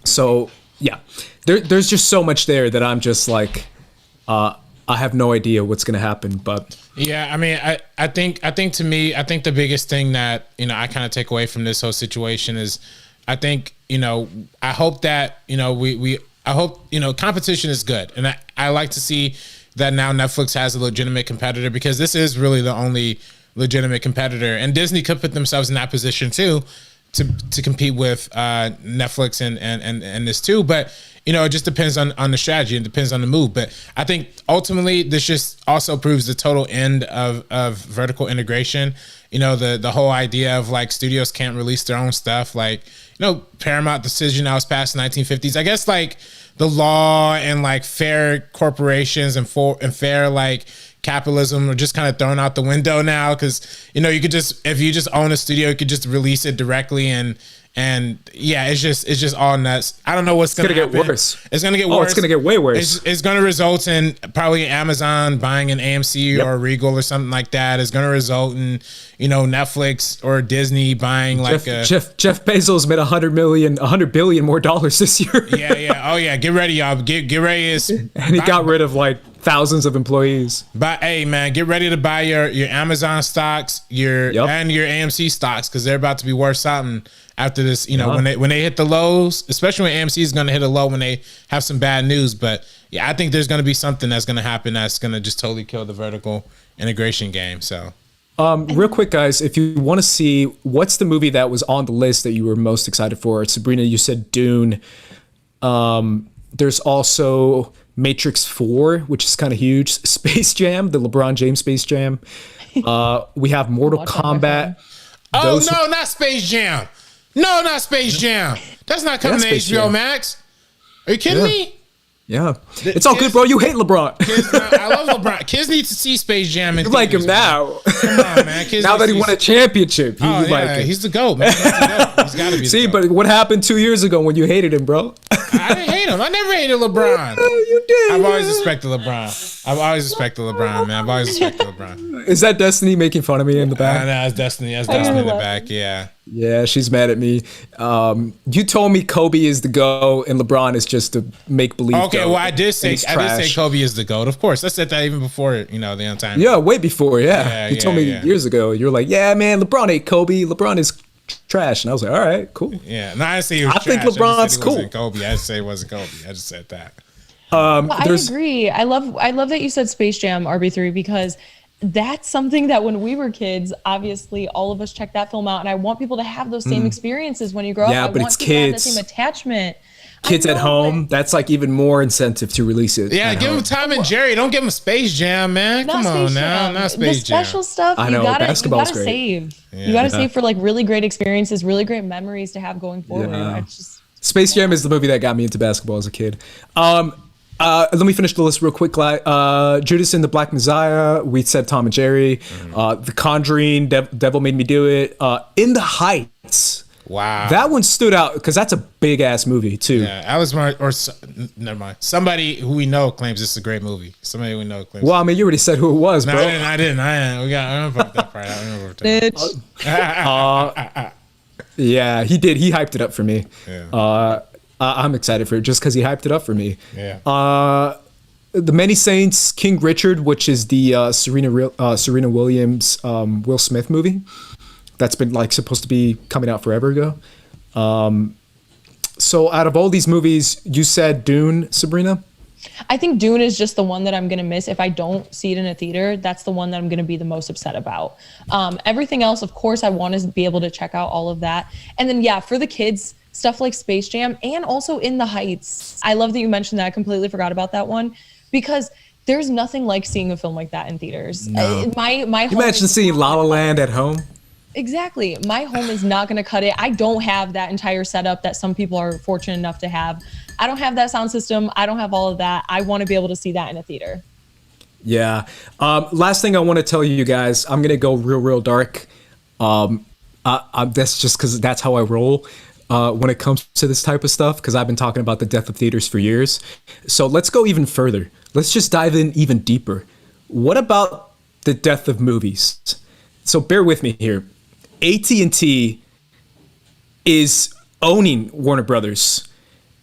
So yeah, there's just so much there that I'm just like, I have no idea what's going to happen. But yeah, I mean, I think to me, I think the biggest thing that, I kind of take away from this whole situation is, I think, I hope that, I hope, competition is good. And I like to see that now Netflix has a legitimate competitor, because this is really the only legitimate competitor, and Disney could put themselves in that position too, to compete with Netflix and this too. But it just depends on the strategy, and depends on the move. But I think ultimately this just also proves the total end of vertical integration. The whole idea of like studios can't release their own stuff, like Paramount decision that was passed in the 1950s. I guess like the law and like fair corporations and fair like capitalism are just kind of thrown out the window now, because you could just, if you just own a studio, you could just release it directly, and yeah, it's just all nuts. I don't know what's gonna get worse. It's gonna get worse. It's gonna get way worse. It's gonna result in probably Amazon buying an AMC or Regal or something like that. It's gonna result in Netflix or Disney buying Jeff Bezos made $100 billion more dollars this year. yeah. Oh yeah, get ready, y'all. Get ready. And he got rid of like thousands of employees. But hey, man, get ready to buy your Amazon stocks, and your AMC stocks, because they're about to be worth something after this. When they hit the lows, especially when AMC is going to hit a low when they have some bad news. But yeah, I think there's going to be something that's going to happen that's going to just totally kill the vertical integration game. So. Real quick, guys, if you want to see what's the movie that was on the list that you were most excited for, Sabrina, you said Dune. There's also Matrix 4, which is kind of huge. Space Jam, the LeBron James Space Jam. We have Mortal Kombat. Oh, no, not Space Jam. No, not Space Jam. That's not coming to HBO Max. Are you kidding me? Yeah. It's all good, bro. You hate LeBron. I love LeBron. Kids need to see Space Jam. You like him now. Come on, man. Now that he won a championship. He's the GOAT, man. He's got to be See, but what happened 2 years ago when you hated him, bro? I didn't hate him. I never hated LeBron. You did. I've always respected LeBron. Man. I've always respected LeBron. Is that Destiny making fun of me in the back? No, it's Destiny. That's Destiny in the back, yeah. Yeah, she's mad at me. You told me Kobe is the GOAT and LeBron is just a make-believe Okay, GOAT. well, I did say Kobe is the GOAT. Of course, I said that even before, the untimely. Yeah, way before, you told me years ago. You were like, yeah, man, LeBron ain't Kobe. LeBron is trash. And I was like, all right, cool. Yeah, no, I didn't say he was trash. I think LeBron's cool. Kobe. I didn't say it wasn't Kobe. I just said that. I agree. I love that you said Space Jam RB3, because that's something that when we were kids, obviously all of us checked that film out, and I want people to have those same experiences when you grow up. Yeah, but it's kids. To have the same attachment. Kids at home, that's like even more incentive to release it. Yeah, give them Tom and Jerry. Don't give them Space Jam, man. Come on now, not Space Jam. The special stuff, I know, basketball's great. Save. Yeah. You gotta save for like really great experiences, really great memories to have going forward. Yeah. Space Jam is the movie that got me into basketball as a kid. Let me finish the list real quick. Judas and the Black Messiah. We said Tom and Jerry. The Conjuring. Devil Made Me Do It. In the Heights. Wow. That one stood out because that's a big ass movie too. Yeah, never mind. Somebody who we know claims it's a great movie. Somebody we know claims. Well, I mean, you already said who it was, bro. I didn't. I don't put that part out. Yeah, he did. He hyped it up for me. Yeah. I'm excited for it just because he hyped it up for me. Yeah. The Many Saints, King Richard, which is the Serena Williams, Will Smith movie. That's been like supposed to be coming out forever ago. So out of all these movies, you said Dune, Sabrina? I think Dune is just the one that I'm going to miss. If I don't see it in a theater, that's the one that I'm going to be the most upset about. Everything else, of course, I want to be able to check out all of that. And then, yeah, for the kids, stuff like Space Jam and also In the Heights. I love that you mentioned that. I completely forgot about that one, because there's nothing like seeing a film like that in theaters. No. My you imagine seeing La La Land at home? Exactly. My home is not going to cut it. I don't have that entire setup that some people are fortunate enough to have. I don't have that sound system. I don't have all of that. I want to be able to see that in a theater. Yeah. Last thing I want to tell you guys, I'm going to go real dark. That's just because that's how I roll when it comes to this type of stuff, because I've been talking about the death of theaters for years. So let's go even further. Let's just dive in even deeper. What about the death of movies? So bear with me here. AT&T is owning Warner Brothers.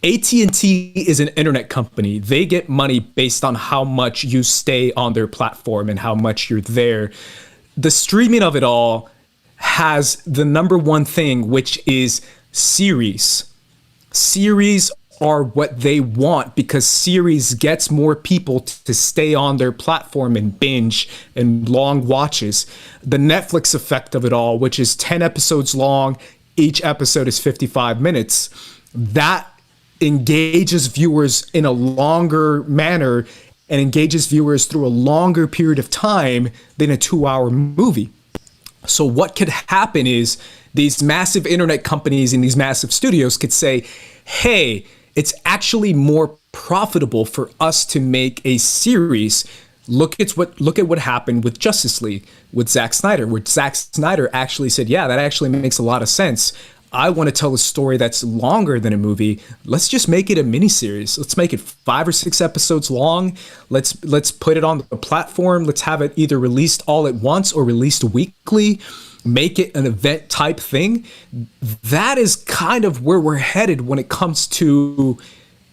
AT&T is an internet company. They get money based on how much you stay on their platform and how much you're there. The streaming of it all has the number one thing, which is series. Series are what they want because series gets more people to stay on their platform and binge and long watches. The Netflix effect of it all, which is 10 episodes long, each episode is 55 minutes, that engages viewers in a longer manner and engages viewers through a longer period of time than a 2-hour movie. So what could happen is these massive internet companies and these massive studios could say, hey, it's actually more profitable for us to make a series look at what happened with Justice League with Zack Snyder, where Zack Snyder actually said, yeah, that actually makes a lot of sense. I want to tell a story that's longer than a movie. Let's just make it a miniseries. Let's make it 5 or 6 episodes long. Let's put it on the platform. Let's have it either released all at once or released weekly. Make it an event type thing. That is kind of where we're headed when it comes to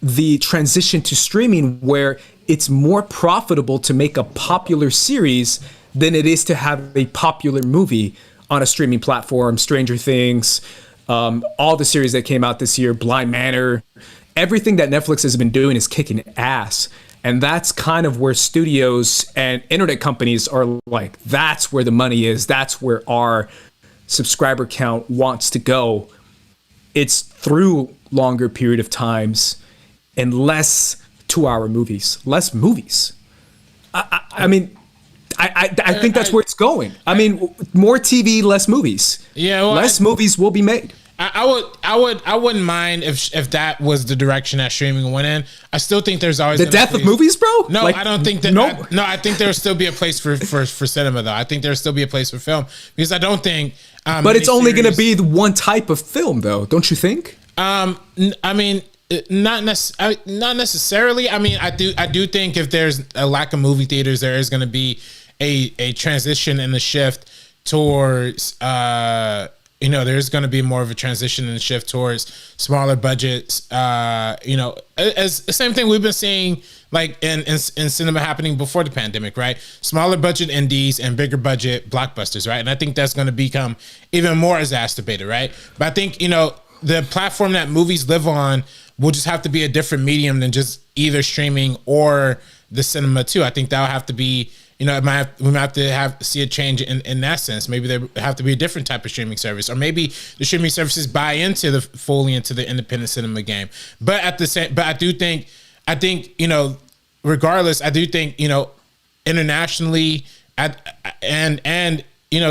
the transition to streaming, where it's more profitable to make a popular series than it is to have a popular movie on a streaming platform. Stranger Things, all the series that came out this year, Blind Manor, everything that Netflix has been doing is kicking ass. And that's kind of where studios and internet companies are like, that's where the money is. That's where our subscriber count wants to go. It's through longer period of times and less 2-hour movies, less movies. I mean, I think that's where it's going. I mean, more TV, less movies. Yeah, well, less movies will be made. I wouldn't mind if that was the direction that streaming went in. I still think there's always the death of movies, bro. No, like, I don't think that. No, I think there'll still be a place for cinema, though. I think there'll still be a place for film, because I don't think. But it's only going to be the one type of film, though, don't you think? I mean, not necessarily. I mean, I do think if there's a lack of movie theaters, there is going to be a transition and a shift towards. There's going to be more of a transition and a shift towards smaller budgets. As the same thing we've been seeing like in cinema happening before the pandemic, right? Smaller budget indies and bigger budget blockbusters, right? And I think that's going to become even more exacerbated, right? But I think, the platform that movies live on will just have to be a different medium than just either streaming or the cinema too. I think that'll have to be, we might have to see a change in that sense. Maybe there have to be a different type of streaming service, or maybe the streaming services buy fully into the independent cinema game. But I think regardless, I do think internationally and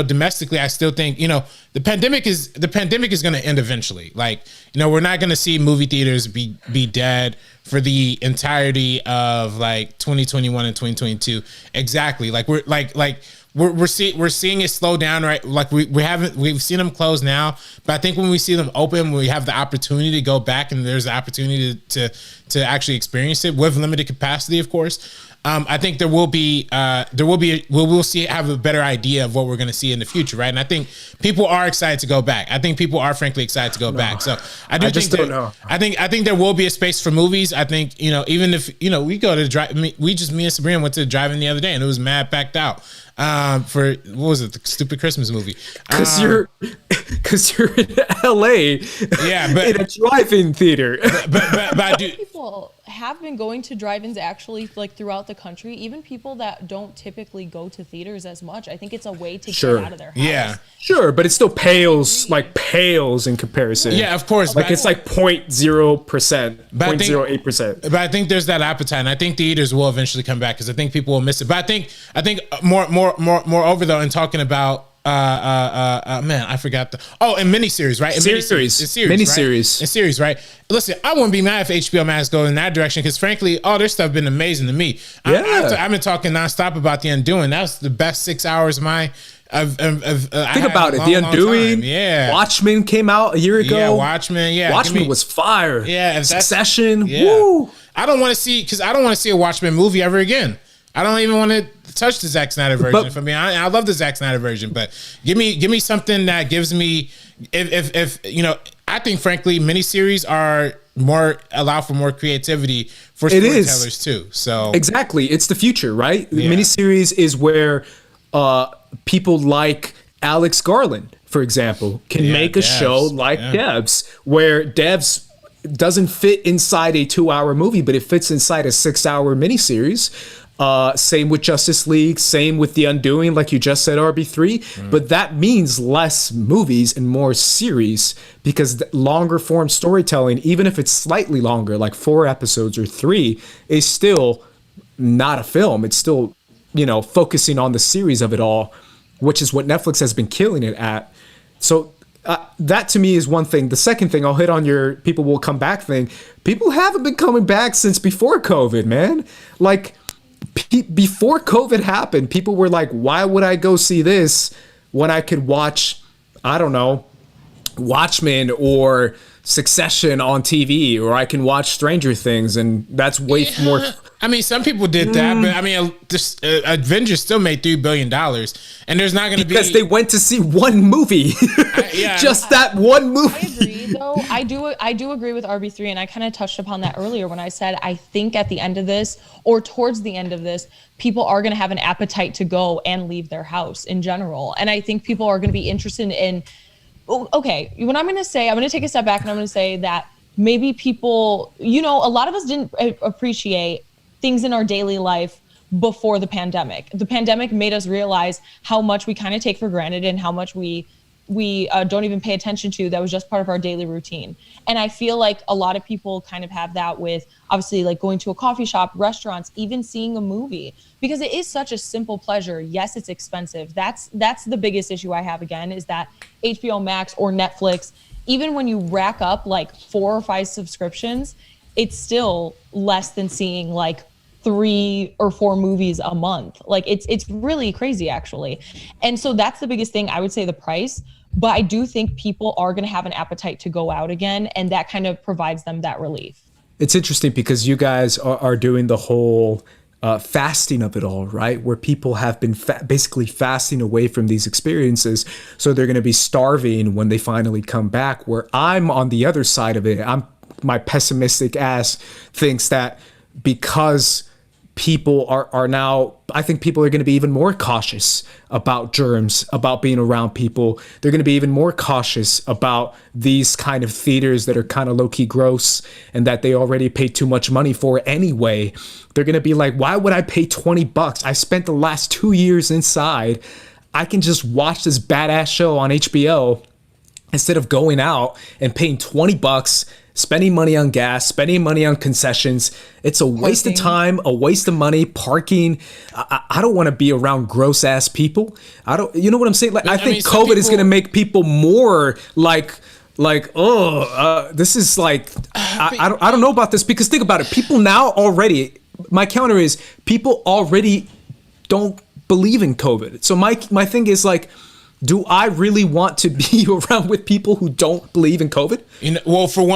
domestically, I still think the pandemic is going to end eventually. Like, we're not going to see movie theaters be dead for the entirety of like 2021 and 2022. Exactly. Like we're seeing it slow down, right? Like we've seen them close now, but I think when we see them open, we have the opportunity to go back, and there's the opportunity to actually experience it with limited capacity, of course. I think we will have a better idea of what we're going to see in the future, right? And I think people are excited to go back. I think people are frankly excited to go back. So I think there will be a space for movies. I think even if we go to drive, me and Sabrina went to the drive-in the other day, and it was mad packed out. For what was it, the stupid Christmas movie? Because you're in LA, yeah, but in a drive-in theater. But I do. People have been going to drive-ins actually, like throughout the country. Even people that don't typically go to theaters as much. I think it's a way to get out of their house. Yeah, sure, but it still pales in comparison. Yeah, of course. Like it's like 0.0%, 0.08%. But I think there's that appetite, and I think theaters will eventually come back, because I think people will miss it. But I think moreover though, in talking about man, I forgot and miniseries, right? Miniseries, right? Listen, I wouldn't be mad if HBO Max goes in that direction, because frankly, all their stuff been amazing to me. Yeah. I've been talking nonstop about The Undoing. That was the best 6 hours of my. Think about it. The Undoing. Yeah. Watchmen came out a year ago. Yeah, Watchmen. Yeah, Watchmen was fire. Yeah. Succession. Yeah. Woo. I don't want to see a Watchmen movie ever again. I don't even want to touch the Zack Snyder version. For me, I love the Zack Snyder version, but give me something that gives me, if I think frankly miniseries allow for more creativity for storytellers too. So exactly, it's the future, right? Yeah. Miniseries is where people like Alex Garland, for example, can make a show like Devs, where Devs doesn't fit inside a 2-hour movie, but it fits inside a 6-hour miniseries. Same with Justice League, same with The Undoing, like you just said, RB3. But that means less movies and more series, because longer form storytelling, even if it's slightly longer, like 4 episodes or 3, is still not a film. It's still, focusing on the series of it all, which is what Netflix has been killing it at. So that to me is one thing. The second thing, I'll hit on your people will come back thing. People haven't been coming back since before COVID, man. Like, before COVID happened, people were like, why would I go see this when I could watch, I don't know, Watchmen or Succession on TV, or I can watch Stranger Things, and that's way more. I mean, some people did that, but I mean, Avengers still made $3 billion, and there's not going to be, because they went to see one movie, just that one movie. I agree, though. I do agree with RB3, and I kind of touched upon that earlier when I said I think at the end of this, or towards the end of this, people are going to have an appetite to go and leave their house in general, and I think people are going to be interested in. Okay, what I'm going to say, I'm going to take a step back and I'm going to say that maybe people, a lot of us didn't appreciate things in our daily life before the pandemic. The pandemic made us realize how much we kind of take for granted and how much we don't even pay attention to that was just part of our daily routine. And I feel like a lot of people kind of have that with obviously like going to a coffee shop, restaurants, even seeing a movie, because it is such a simple pleasure. Yes, it's expensive. That's the biggest issue I have, again, is that HBO Max or Netflix, even when you rack up like 4 or 5 subscriptions, it's still less than seeing like 3 or 4 movies a month. Like it's really crazy, actually. And so that's the biggest thing, I would say, the price. But I do think people are going to have an appetite to go out again, and that kind of provides them that relief. It's interesting because you guys are doing the whole fasting of it all, right? Where people have been basically fasting away from these experiences. So they're going to be starving when they finally come back, where I'm on the other side of it. My pessimistic ass thinks that because people are now, I think people are going to be even more cautious about germs, about being around people. They're going to be even more cautious about these kind of theaters that are kind of low-key gross and that they already pay too much money for anyway. They're going to be like, why would I pay $20? I spent the last 2 years inside. I can just watch this badass show on HBO instead of going out and paying $20, spending money on gas, spending money on concessions. It's a waste of time, a waste of money, parking. I don't want to be around gross ass people. You know what I'm saying? Like, I think COVID is going to make people more like, this is like, I don't know about this, because think about it. People now already, my counter is people already don't believe in COVID. So my thing is like, do I really want to be around with people who don't believe in COVID? Well, for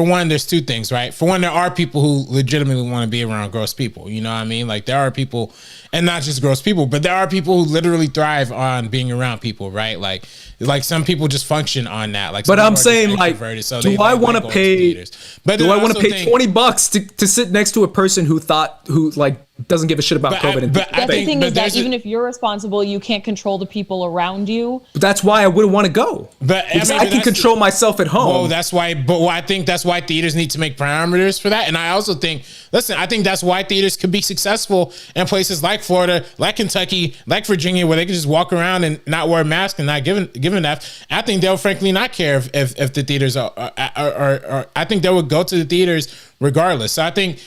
one, there's 2 things, right? For one, there are people who legitimately want to be around gross people. You know what I mean? Like, there are people, and not just gross people, but there are people who literally thrive on being around people, right? Like some people just function on that. Like, but I'm saying, like, do I want to pay $20 to sit next to a person who doesn't give a shit about COVID? That's the thing, is that even if you're responsible, you can't control the people around you. But that's why I wouldn't want to go. Because I can control myself at home. Well, that's why. But I think that's why theaters need to make parameters for that. And I also think, I think that's why theaters could be successful in places like Florida, like Kentucky, like Virginia, where they can just walk around and not wear a mask and not give enough. I think they'll frankly not care if the theaters are. I think they would go to the theaters regardless. So I think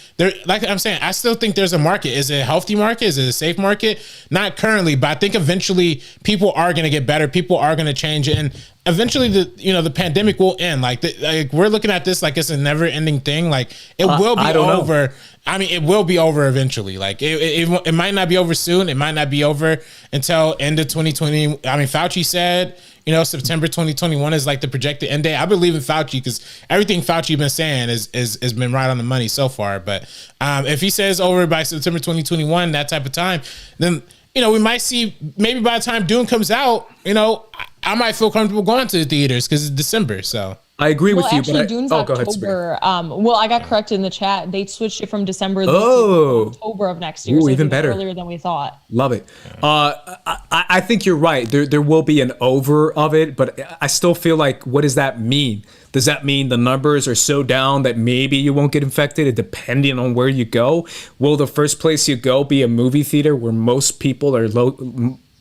like I'm saying, I still think there's a market. Is it a healthy market? Is it a safe market? Not currently, but I think eventually people are going to get better. People are going to change it, and eventually the pandemic will end. Like we're looking at this like it's a never ending thing. Like it will be over. I mean, it will be over eventually. Like it might not be over soon. It might not be over until end of 2020. I mean, Fauci said, September 2021 is like the projected end date. I believe in Fauci because everything Fauci been saying has been right on the money so far. But if he says over by September 2021, that type of time, then we might see, maybe by the time Dune comes out, I might feel comfortable going to the theaters because it's December. So I agree with you. Actually, Dune's October. I got corrected in the chat. They switched it from December to October of next year. Ooh, so even better. Earlier than we thought. Love it. I think you're right. There will be an over of it, but I still feel like, what does that mean? Does that mean the numbers are so down that maybe you won't get infected, depending on where you go? Will the first place you go be a movie theater where most people are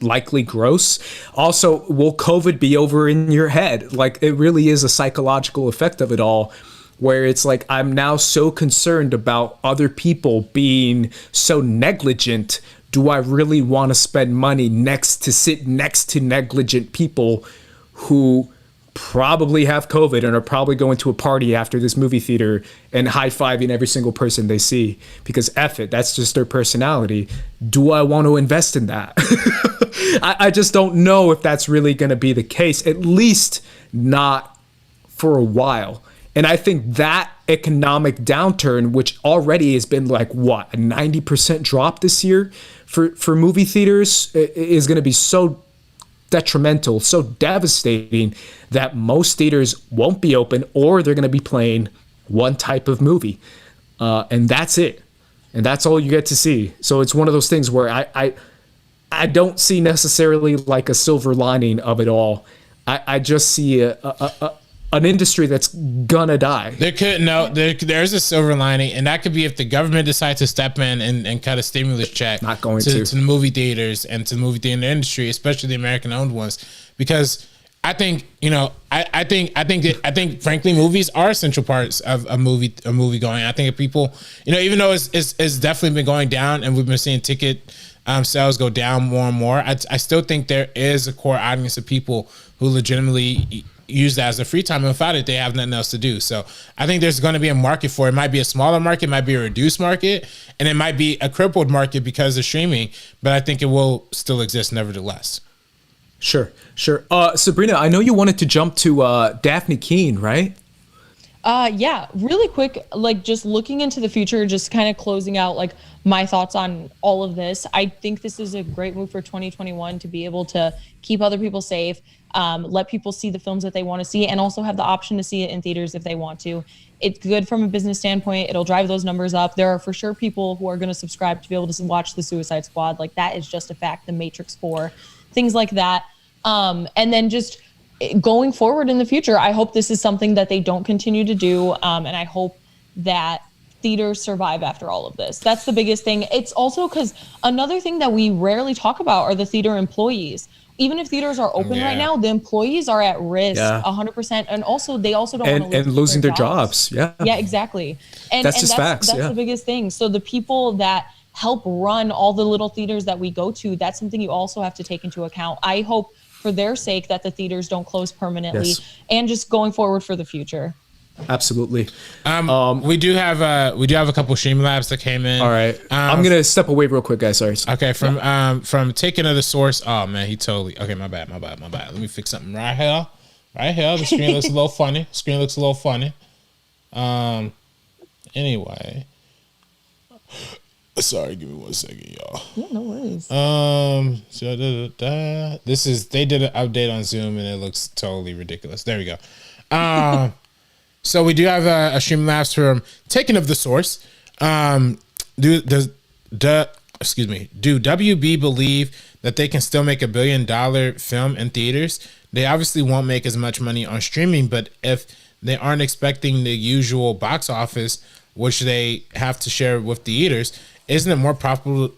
likely gross? Also, will COVID be over in your head? Like, it really is a psychological effect of it all, where it's like, I'm now so concerned about other people being so negligent. Do I really want to spend money to sit next to negligent people who probably have COVID and are probably going to a party after this movie theater and high-fiving every single person they see because F it, that's just their personality. Do I want to invest in that? I just don't know if that's really going to be the case, at least not for a while. And I think that economic downturn, which already has been like, what, a 90% drop this year for movie theaters, is going to be so detrimental, so devastating that most theaters won't be open or they're going to be playing one type of movie. And that's it. And that's all you get to see. So it's one of those things where I don't see necessarily like a silver lining of it all. I just see an industry that's gonna die. There's a silver lining, and that could be if the government decides to step in and cut a stimulus check Not going to the movie theaters and to the movie theater industry, especially the American owned ones, because I think I think frankly movies are essential parts of a movie going. I think if people, even though it's definitely been going down and we've been seeing ticket sales go down more and more, I still think there is a core audience of people who legitimately use that as a free time, and without it they have nothing else to do. So I think there's going to be a market for it. It might be a smaller market, it might be a reduced market, and it might be a crippled market because of streaming, but I think it will still exist nevertheless. Sure. Sabrina, I know you wanted to jump to Daphne Keane, right? Yeah, really quick, like just looking into the future, just kind of closing out like my thoughts on all of this. I think this is a great move for 2021 to be able to keep other people safe, let people see the films that they want to see, and also have the option to see it in theaters if they want to. It's good from a business standpoint. It'll drive those numbers up. There are for sure people who are going to subscribe to be able to watch the Suicide Squad. Like that is just a fact. The Matrix 4, things like that. And then just going forward in the future, I hope this is something that they don't continue to do. And I hope that theaters survive after all of this. That's the biggest thing. It's also because another thing that we rarely talk about are the theater employees. Even if theaters are open right now, the employees are at risk 100%. And also, they also don't want to losing their jobs. Yeah, exactly. And that's just facts. That's the biggest thing. So the people that help run all the little theaters that we go to, that's something you also have to take into account. I hope for their sake that the theaters don't close permanently, and just going forward for the future. Absolutely. We do have a couple Streamlabs that came in. All right. I'm gonna step away real quick, guys. Sorry. Okay. From taking of the source. Oh man, he totally. Okay, my bad. Let me fix something right here. The screen looks a little funny. Anyway. Sorry, give me 1 second, y'all. Yeah, no worries. They did an update on Zoom and it looks totally ridiculous. There we go. So we do have a Streamlabs from Taken of the Source. Do WB believe that they can still make $1 billion film in theaters? They obviously won't make as much money on streaming, but if they aren't expecting the usual box office, which they have to share with theaters, isn't it more profitable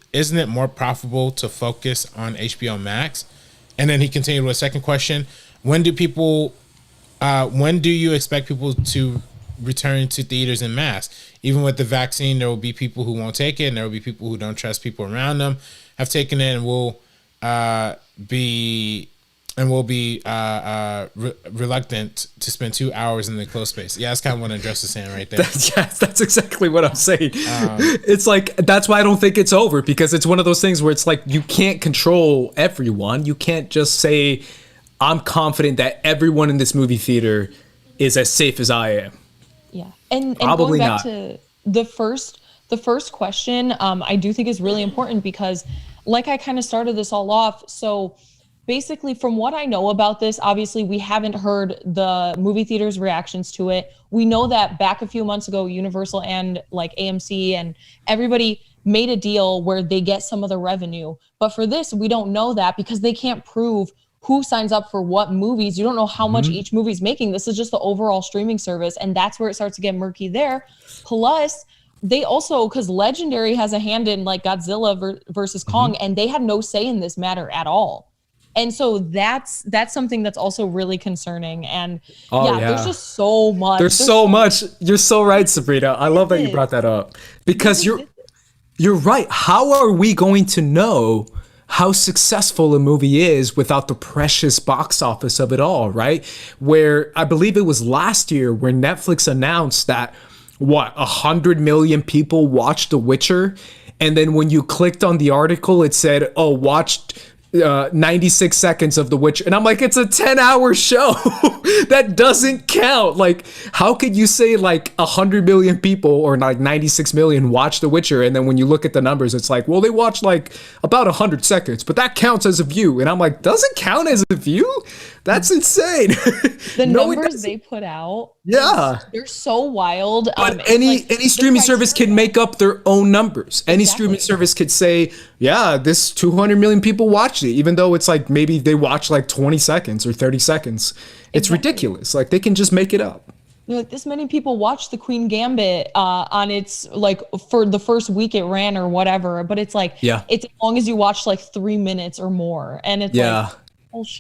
to focus on HBO Max? And then he continued with a second question: when do you expect people to return to theaters en masse? Even with the vaccine, there will be people who won't take it, and there will be people who don't trust people around them have taken it, and will be reluctant to spend 2 hours in the closed space. Yeah, that's kind of what Andres is saying right there. That's exactly what I'm saying. It's like, that's why I don't think it's over, because it's one of those things where it's like, you can't control everyone. You can't just say, I'm confident that everyone in this movie theater is as safe as I am. Yeah. And Probably going not. back to the first question, I do think is really important, because like I kind of started this all off. So basically, from what I know about this, obviously we haven't heard the movie theaters' reactions to it. We know that back a few months ago, Universal and like AMC and everybody made a deal where they get some of the revenue. But for this, we don't know that, because they can't prove who signs up for what movies. You don't know how much each movie's making. This is just the overall streaming service, and that's where it starts to get murky there. Plus, they also, because Legendary has a hand in like Godzilla versus Kong, and they had no say in this matter at all. And so that's something that's also really concerning. And there's just so much. There's so much. You're so right, Sabrina. I love that you brought that up, because you're right. How are we going to know how successful a movie is without the precious box office of it all, right? Where I believe it was last year where Netflix announced that 100 million people watched The Witcher, and then when you clicked on the article, it said, "Oh, watched 96 seconds of The Witcher," and I'm like, it's a 10-hour show. That doesn't count. Like, how could you say like 100 million people or like 96 million watch The Witcher, and then when you look at the numbers, it's like, well, they watched like about 100 seconds, but that counts as a view. And I'm like, doesn't count as a view? That's insane. The numbers they put out, they're so wild. But any streaming service can make up their own numbers. Any streaming service could say, yeah, this 200 million people watched it, even though it's like maybe they watch like 20 seconds or 30 seconds. It's ridiculous. Like, they can just make it up. Like, this many people watched the Queen Gambit on its, like, for the first week it ran or whatever, but it's like, it's as long as you watch like 3 minutes or more, and it's like,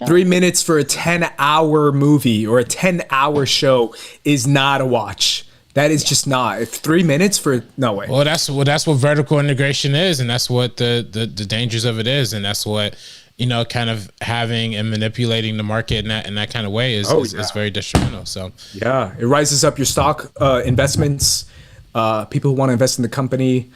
3 minutes for a 10-hour movie or a 10-hour show is not a watch. That is just not. If 3 minutes for no way. Well, that's what vertical integration is, and that's what the dangers of it is, and that's what, you know, kind of having and manipulating the market in that kind of way is very detrimental. So it rises up your stock investments. People who want to invest in the company.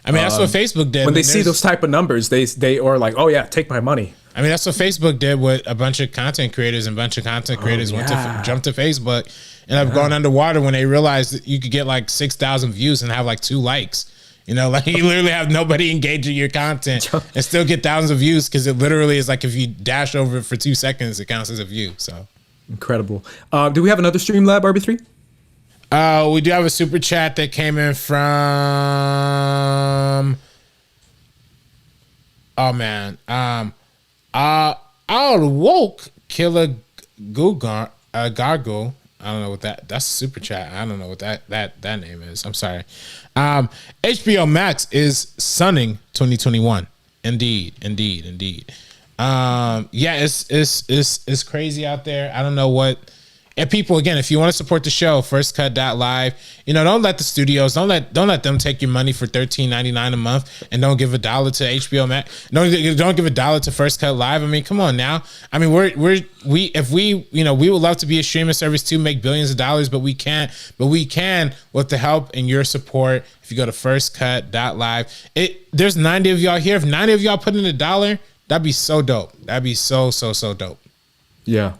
I mean, that's what Facebook did. When they see those type of numbers, they are like, oh yeah, take my money. I mean, that's what Facebook did with a bunch of content creators, and a bunch of content creators jumped to Facebook and have gone underwater when they realized that you could get like 6,000 views and have like 2 likes. You know, like, you literally have nobody engaging your content and still get thousands of views, because it literally is like, if you dash over it for 2 seconds, it counts as a view. So incredible. Do we have another Streamlab RB3? We do have a super chat that came in from. Oh man, I'll woke Killer Gargle. I don't know what that's a super chat. I don't know what that name is. I'm sorry. HBO Max is sunning 2021. Indeed. It's crazy out there. I don't know what. And people, again, if you want to support the show, firstcut.live, you know, don't let the studios, don't let them take your money for $13.99 a month, and don't give $1 to HBO Max. Don't give $1 to First Cut Live. I mean, come on now. I mean, we would love to be a streaming service to make billions of dollars, but we can't. But we can with the help and your support. If you go to firstcut.live, there's 90 of y'all here. If 90 of y'all put in $1, that'd be so dope. That'd be so dope. Yeah.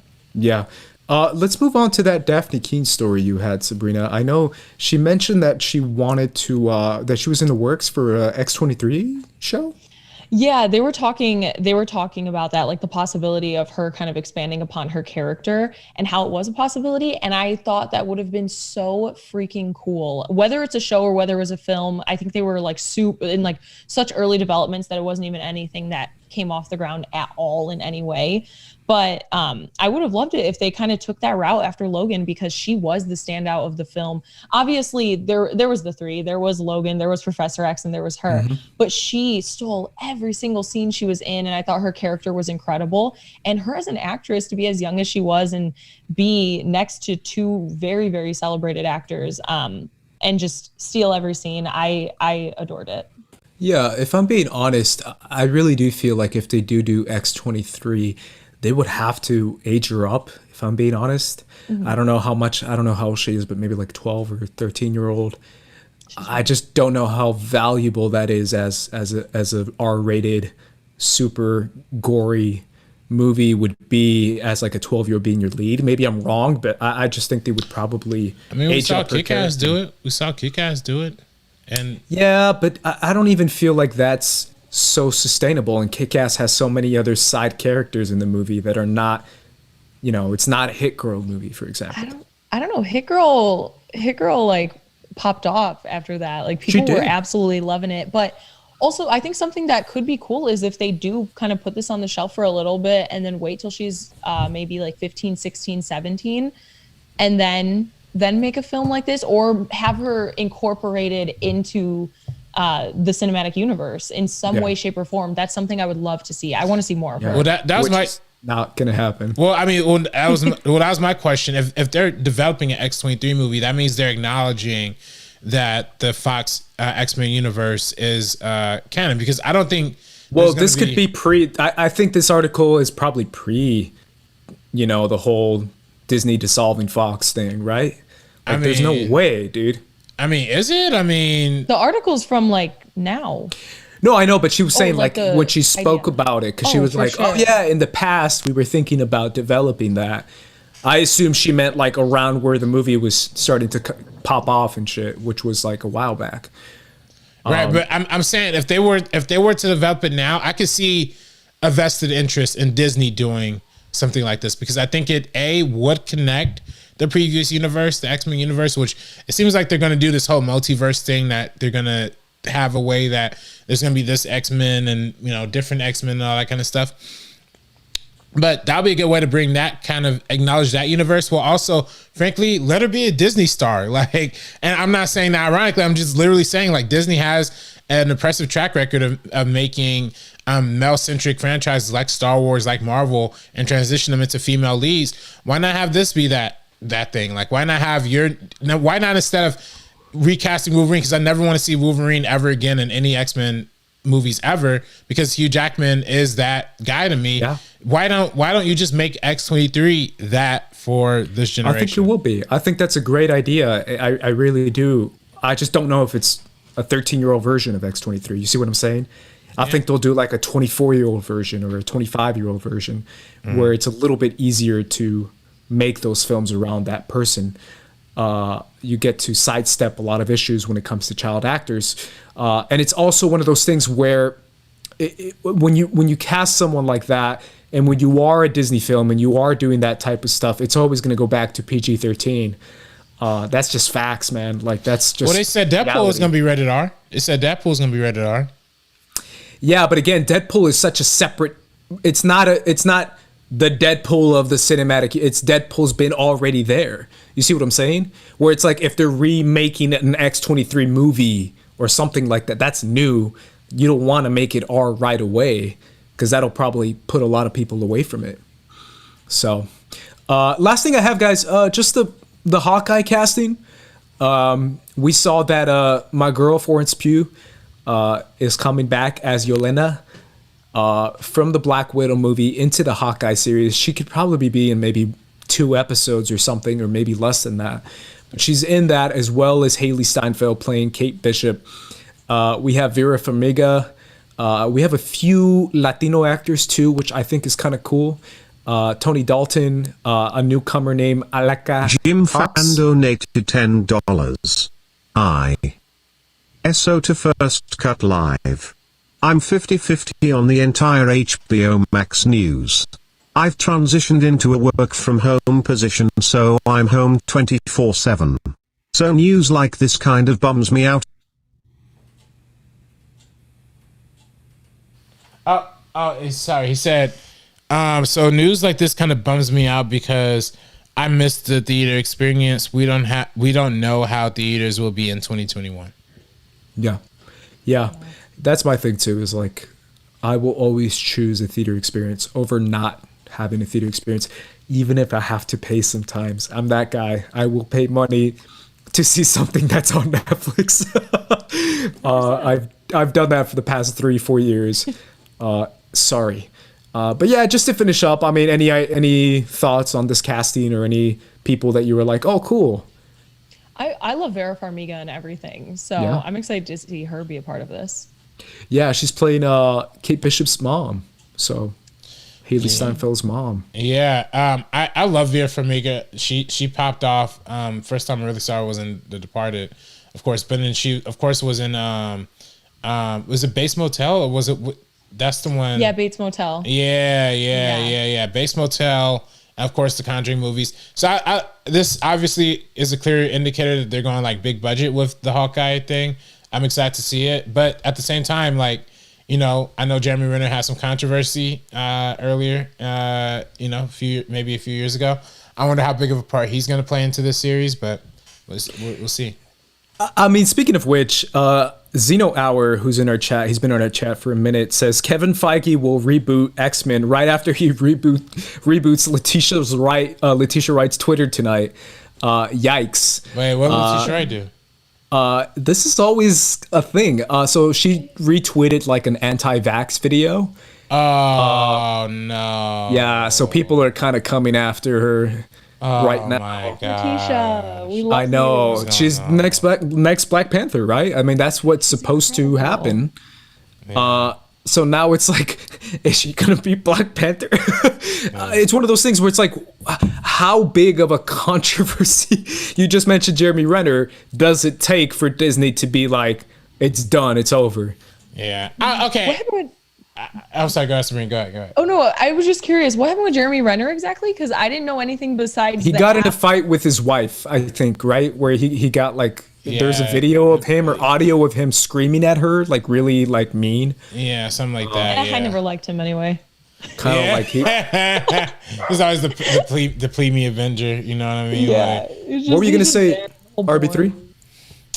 Let's move on to that Daphne Keene story you had, Sabrina. I know she mentioned that she wanted to, that she was in the works for a X-23 show. Yeah, they were talking about that, like the possibility of her kind of expanding upon her character and how it was a possibility. And I thought that would have been so freaking cool. Whether it's a show or whether it was a film, I think they were like in like such early developments that it wasn't even anything that came off the ground at all in any way. But I would have loved it if they kind of took that route after Logan, because she was the standout of the film. Obviously, there was the three. There was Logan, there was Professor X, and there was her. Mm-hmm. But she stole every single scene she was in, and I thought her character was incredible. And her as an actress, to be as young as she was and be next to 2 very, very celebrated actors and just steal every scene, I adored it. Yeah, if I'm being honest, I really do feel like if they do X-23, they would have to age her up, if I'm being honest. Mm-hmm. I don't know how old she is, but maybe like 12 or 13-year-old. I just don't know how valuable that is as a R-rated, super gory movie would be as like a 12-year-old being your lead. Maybe I'm wrong, but I just think they would probably age up her character. We saw Kick-Ass do it. And yeah, but I don't even feel like that's so sustainable, and Kick-Ass has so many other side characters in the movie that are not, it's not a Hit Girl movie, for example. I don't know. Hit Girl like popped off after that. Like, people were absolutely loving it. But also, I think something that could be cool is if they do kind of put this on the shelf for a little bit and then wait till she's maybe like 15, 16, 17, and then make a film like this, or have her incorporated into the cinematic universe in some way, shape, or form. That's something I would love to see. I want to see more of her. Well, that was not gonna happen. Well, I mean, that was my question. If they're developing an X-23 movie, that means they're acknowledging that the Fox X-Men universe is canon, because I don't think Well, this could be pre. I think this article is probably pre, the whole Disney dissolving Fox thing, right? Like, there's no way, dude. I mean, is it? I mean, the article's from like now. No, I know, but she was saying like when she spoke idea. about it, because she was like, "Oh yeah, in the past we were thinking about developing that." I assume she meant like around where the movie was starting to pop off and shit, which was like a while back. Right, but I'm saying if they were to develop it now, I could see a vested interest in Disney doing something like this, because I think it would connect the previous universe, the X-Men universe, which it seems like they're going to do this whole multiverse thing, that they're going to have a way that there's going to be this X-Men and different X-Men and all that kind of stuff. But that'll be a good way to bring that kind of acknowledge that universe, while also, frankly, let her be a Disney star. Like, and I'm not saying that ironically, I'm just literally saying like Disney has an impressive track record of making male-centric franchises like Star Wars, like Marvel, and transition them into female leads. Why not have this be that thing? Like, why not have why not, instead of recasting Wolverine, because I never want to see Wolverine ever again in any X-Men movies ever, because Hugh Jackman is that guy to me. Yeah. Why don't you just make X-23 that for this generation? I think it will be. I think that's a great idea. I really do. I just don't know if it's a 13-year-old version of X-23. You see what I'm saying? I think they'll do like a 24-year-old version or a 25-year-old version, where it's a little bit easier to make those films around that person. You get to sidestep a lot of issues when it comes to child actors. And it's also one of those things where when you cast someone like that, and when you are a Disney film and you are doing that type of stuff, it's always going to go back to PG-13. That's just facts, man. Like, that's just. Well, they said Deadpool is going to be rated R. It said Deadpool is going to be rated R. Yeah, but again, Deadpool is such a separate. It's not the Deadpool of the cinematic. It's Deadpool's been already there. You see what I'm saying? Where it's like if they're remaking an X-23 movie or something like that, that's new. You don't want to make it R right away, because that'll probably put a lot of people away from it. So, last thing I have, guys, just the Hawkeye casting. We saw that my girl Florence Pugh is coming back as Yelena from the Black Widow movie into the Hawkeye series. She could probably be in maybe 2 episodes or something, or maybe less than that. But she's in that, as well as Haley Steinfeld playing Kate Bishop. We have Vera Farmiga. We have a few Latino actors too, which I think is kind of cool. Tony Dalton, a newcomer named Alaka. Jim Fan donated $10. SO to First Cut Live. I'm 50-50 on the entire HBO Max news. I've transitioned into a work from home position, so I'm home 24/7. So news like this kind of bums me out. Sorry. He said, so news like this kind of bums me out because I missed the theater experience. We don't know how theaters will be in 2021. Yeah. That's my thing too, is like, I will always choose a theater experience over not having a theater experience, even if I have to pay sometimes. I'm that guy. I will pay money to see something that's on Netflix. I've done that for the past 3-4 years. Sorry. But yeah, just to finish up, I mean, any thoughts on this casting, or any people that you were like, oh, cool? I love Vera Farmiga and everything, so yeah. I'm excited to see her be a part of this. Yeah, she's playing Kate Bishop's mom, so Haley Steinfeld's mom. Yeah, I love Vera Farmiga. She popped off. First time I really saw her was in The Departed, of course, but then she, of course, was in was it Bates Motel, or was it? That's the one. Yeah, Bates Motel. Yeah. Bates Motel. Of course, the Conjuring movies. So this obviously is a clear indicator that they're going like big budget with the Hawkeye thing. I'm excited to see it, but at the same time, like, I know Jeremy Renner had some controversy earlier. Maybe a few years ago. I wonder how big of a part he's going to play into this series, but we'll see. I mean, speaking of which, Zeno Hour, who's in our chat, he's been on our chat for a minute, says Kevin Feige will reboot X-Men right after he reboots Letitia Wright's Twitter tonight. Yikes. Wait, what did Letitia Wright do? This is always a thing. So she retweeted like an anti-vax video. Oh no. Yeah, so people are kind of coming after her right now. Oh my god. Letitia, we love I know. you. She's next Black Panther, right? I mean, that's what's supposed to happen. So now it's like, is she gonna be Black Panther? It's one of those things where it's like, how big of a controversy? You just mentioned Jeremy Renner. Does it take for Disney to be like, it's done, it's over? Yeah. Okay. What happened with, I'm sorry. Go ahead, Sabrina. Go ahead. oh no, I was just curious. What happened with Jeremy Renner exactly? Because I didn't know anything besides. He got in a fight with his wife, I think, right? Where he got like, there's a video of him or audio of him screaming at her, like really like mean. Yeah, something like that. I never liked him anyway. Kind of like he. He's always the plebe Avenger. You know what I mean? Yeah. Like, What were you gonna say, RB3?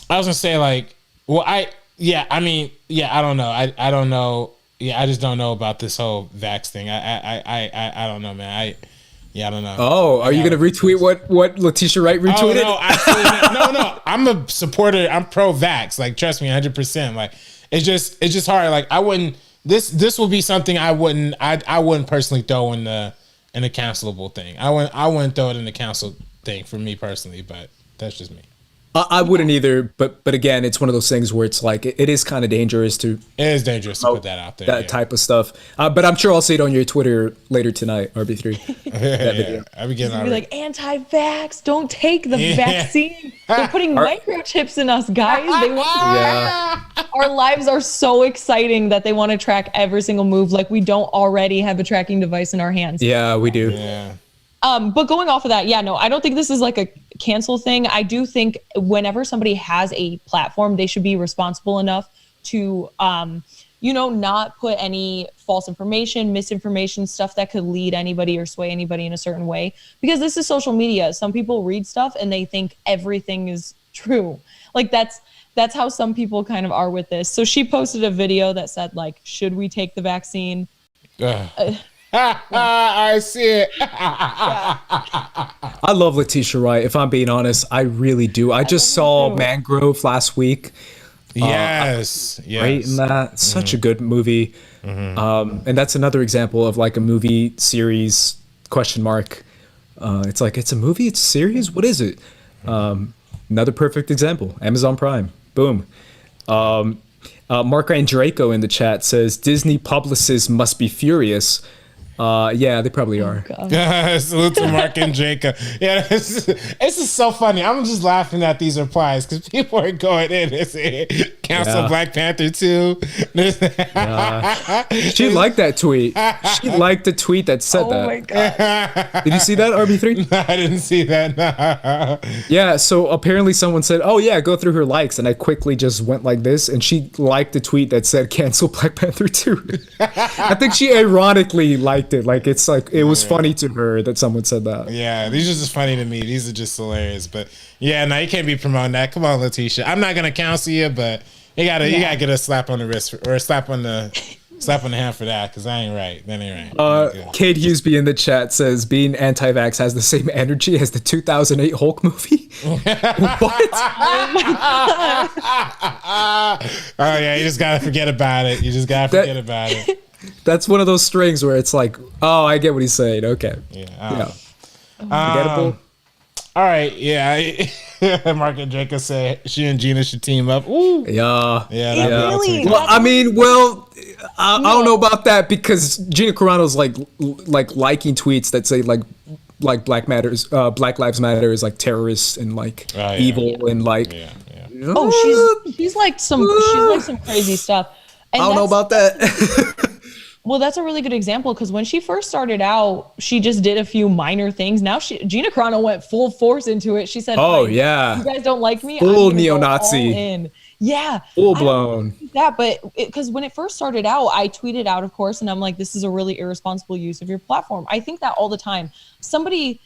I was gonna say like, well, I don't know. I don't know. Yeah, I just don't know about this whole vax thing. I don't know, man. I don't know. Oh, are you gonna retweet what Letitia Wright retweeted? Oh, no, absolutely. No. I'm a supporter. I'm pro-vax. Like, trust me, 100%. Like, it's just hard. Like, I wouldn't. This will be something I wouldn't personally throw in the cancelable thing. I wouldn't throw it in the cancel thing for me personally. But that's just me. I wouldn't either, but again, it's one of those things where it's like it is kind of dangerous to. It is dangerous to put that out there. That type of stuff, but I'm sure I'll see it on your Twitter later tonight, RB3. That video. I be getting Be like, anti-vax, don't take the vaccine. They're putting microchips in us, guys. They want Our lives are so exciting that they want to track every single move. Like we don't already have a tracking device in our hands. Yeah, we do. Yeah. But going off of that, I don't think this is like a cancel thing. I do think whenever somebody has a platform, they should be responsible enough to, not put any false information, misinformation, stuff that could lead anybody or sway anybody in a certain way. Because this is social media. Some people read stuff and they think everything is true. Like that's how some people kind of are with this. So she posted a video that said like, should we take the vaccine? I see it. I love Letitia Wright. If I'm being honest, I really do. I just saw Mangrove last week. Yes. Great in that. Such a good movie. And that's another example of like a movie series ? It's like, it's a movie, it's a series. What is it? Another perfect example. Amazon Prime. Boom. Mark Andraco in the chat says Disney publicists must be furious. Yeah, they probably are. Salute to Mark and Jacob. Yeah, it's just so funny. I'm just laughing at these replies because people are going in and saying, cancel Black Panther 2. She liked that tweet. She liked the tweet that said that. Oh my God. Did you see that, RB3? No, I didn't see that. No. Yeah, so apparently someone said, oh yeah, go through her likes. And I quickly just went like this. And she liked the tweet that said, cancel Black Panther 2. I think she ironically liked it. Like, it's like, it was funny to her that someone said that. Yeah, these are just funny to me. These are just hilarious. But yeah, no, you can't be promoting that. Come on, Letitia. I'm not going to counsel you, but you gotta get a slap on the wrist or a slap on the hand for that, because that ain't right. That ain't right. Kate Hughesby in the chat says being anti-vax has the same energy as the 2008 Hulk movie. What? Oh my God. Oh yeah, you just gotta forget about it. You just gotta forget about it. That's one of those strings where it's like, oh, I get what he's saying. Okay. Yeah. Forgettable. All right. Yeah. Mark and Jacob say she and Gina should team up. Ooh. Yeah. Really? Well, I mean, I don't know about that, because Gina Carano's like liking tweets that say like Black Lives Matter is like terrorists and like evil and like. Yeah. Oh, she's like some crazy stuff. And I don't know about that. Well, that's a really good example, because when she first started out, she just did a few minor things. Now Gina Carano went full force into it. She said, "Oh yeah, you guys don't like me? Full neo-Nazi, in." Yeah, full blown." That, but because when it first started out, I tweeted out, of course, and I'm like, "This is a really irresponsible use of your platform." I think that all the time. Somebody,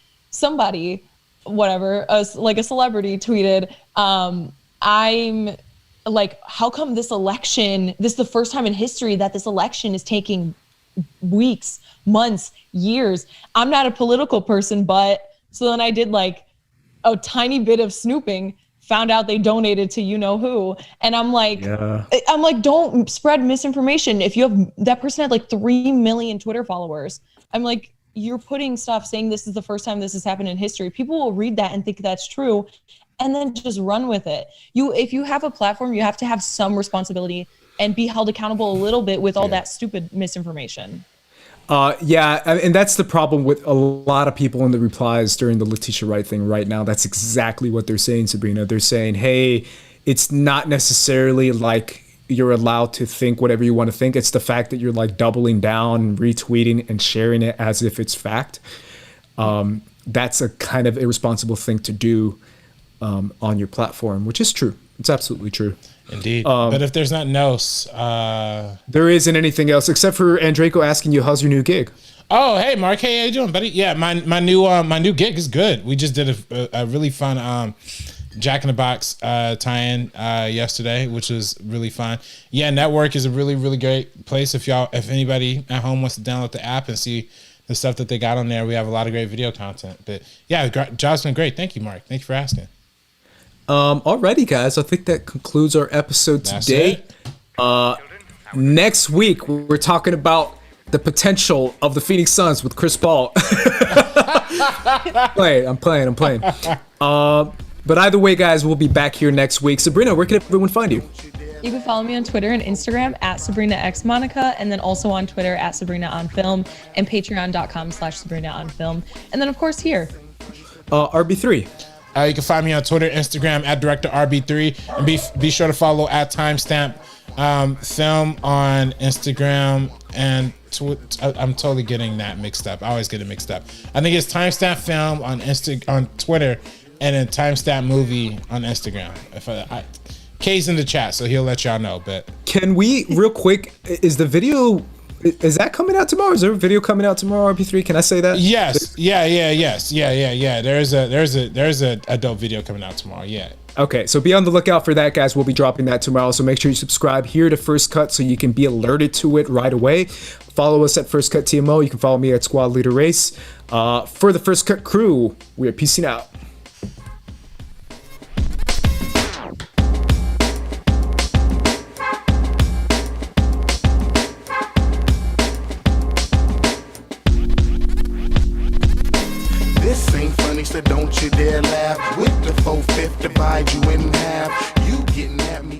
whatever, like a celebrity tweeted, "I'm." Like, how come this is the first time in history that this election is taking weeks, months, years? I'm not a political person, but so then I did like a tiny bit of snooping, found out they donated to you know who. And I'm like, don't spread misinformation. If you have, that person had like 3 million Twitter followers. I'm like, you're putting stuff saying this is the first time this has happened in history. People will read that and think that's true and then just run with it. If you have a platform, you have to have some responsibility and be held accountable a little bit with all that stupid misinformation. And that's the problem with a lot of people in the replies during the Letitia Wright thing right now. That's exactly what they're saying, Sabrina. They're saying, hey, it's not necessarily like you're allowed to think whatever you want to think. It's the fact that you're like doubling down, retweeting and sharing it as if it's fact. That's a kind of irresponsible thing to do on your platform, which is true. It's absolutely true. Indeed. But if there's not else, there isn't anything else except for Andreyko asking you, how's your new gig? Oh, hey, Mark. Hey, how you doing, buddy? Yeah, my new gig is good. We just did a really fun Jack in the Box tie-in yesterday, which was really fun. Yeah, Network is a really, really great place. If anybody at home wants to download the app and see the stuff that they got on there, we have a lot of great video content. But yeah, the job's been great. Thank you, Mark. Thank you for asking. Alrighty, guys. I think that concludes our episode today. Next week, we're talking about the potential of the Phoenix Suns with Chris Paul. I'm playing. But either way, guys, we'll be back here next week. Sabrina, where can everyone find you? You can follow me on Twitter and Instagram at SabrinaXMonica, and then also on Twitter at SabrinaOnFilm and Patreon.com/SabrinaOnFilm. And then, of course, here. RB3. You can find me on Twitter, Instagram at DirectorRB3, and be sure to follow at Timestamp Film on Instagram and I'm totally getting that mixed up. I always get it mixed up. I think it's Timestamp Film on Twitter, and then Timestamp Movie on Instagram. K's in the chat, so he'll let y'all know. But can we real quick? Is the video? Is that coming out tomorrow? Is there a video coming out tomorrow? RP3? Can I say that? Yes. Yeah. There's a adult video coming out tomorrow. Yeah. Okay, so be on the lookout for that, guys. We'll be dropping that tomorrow. So make sure you subscribe here to First Cut so you can be alerted to it right away. Follow us at First Cut TMO. You can follow me at Squad Leader Race. For the First Cut crew, we are peacing out. So don't you dare laugh. With the 4/5 divide you in half. You getting at me.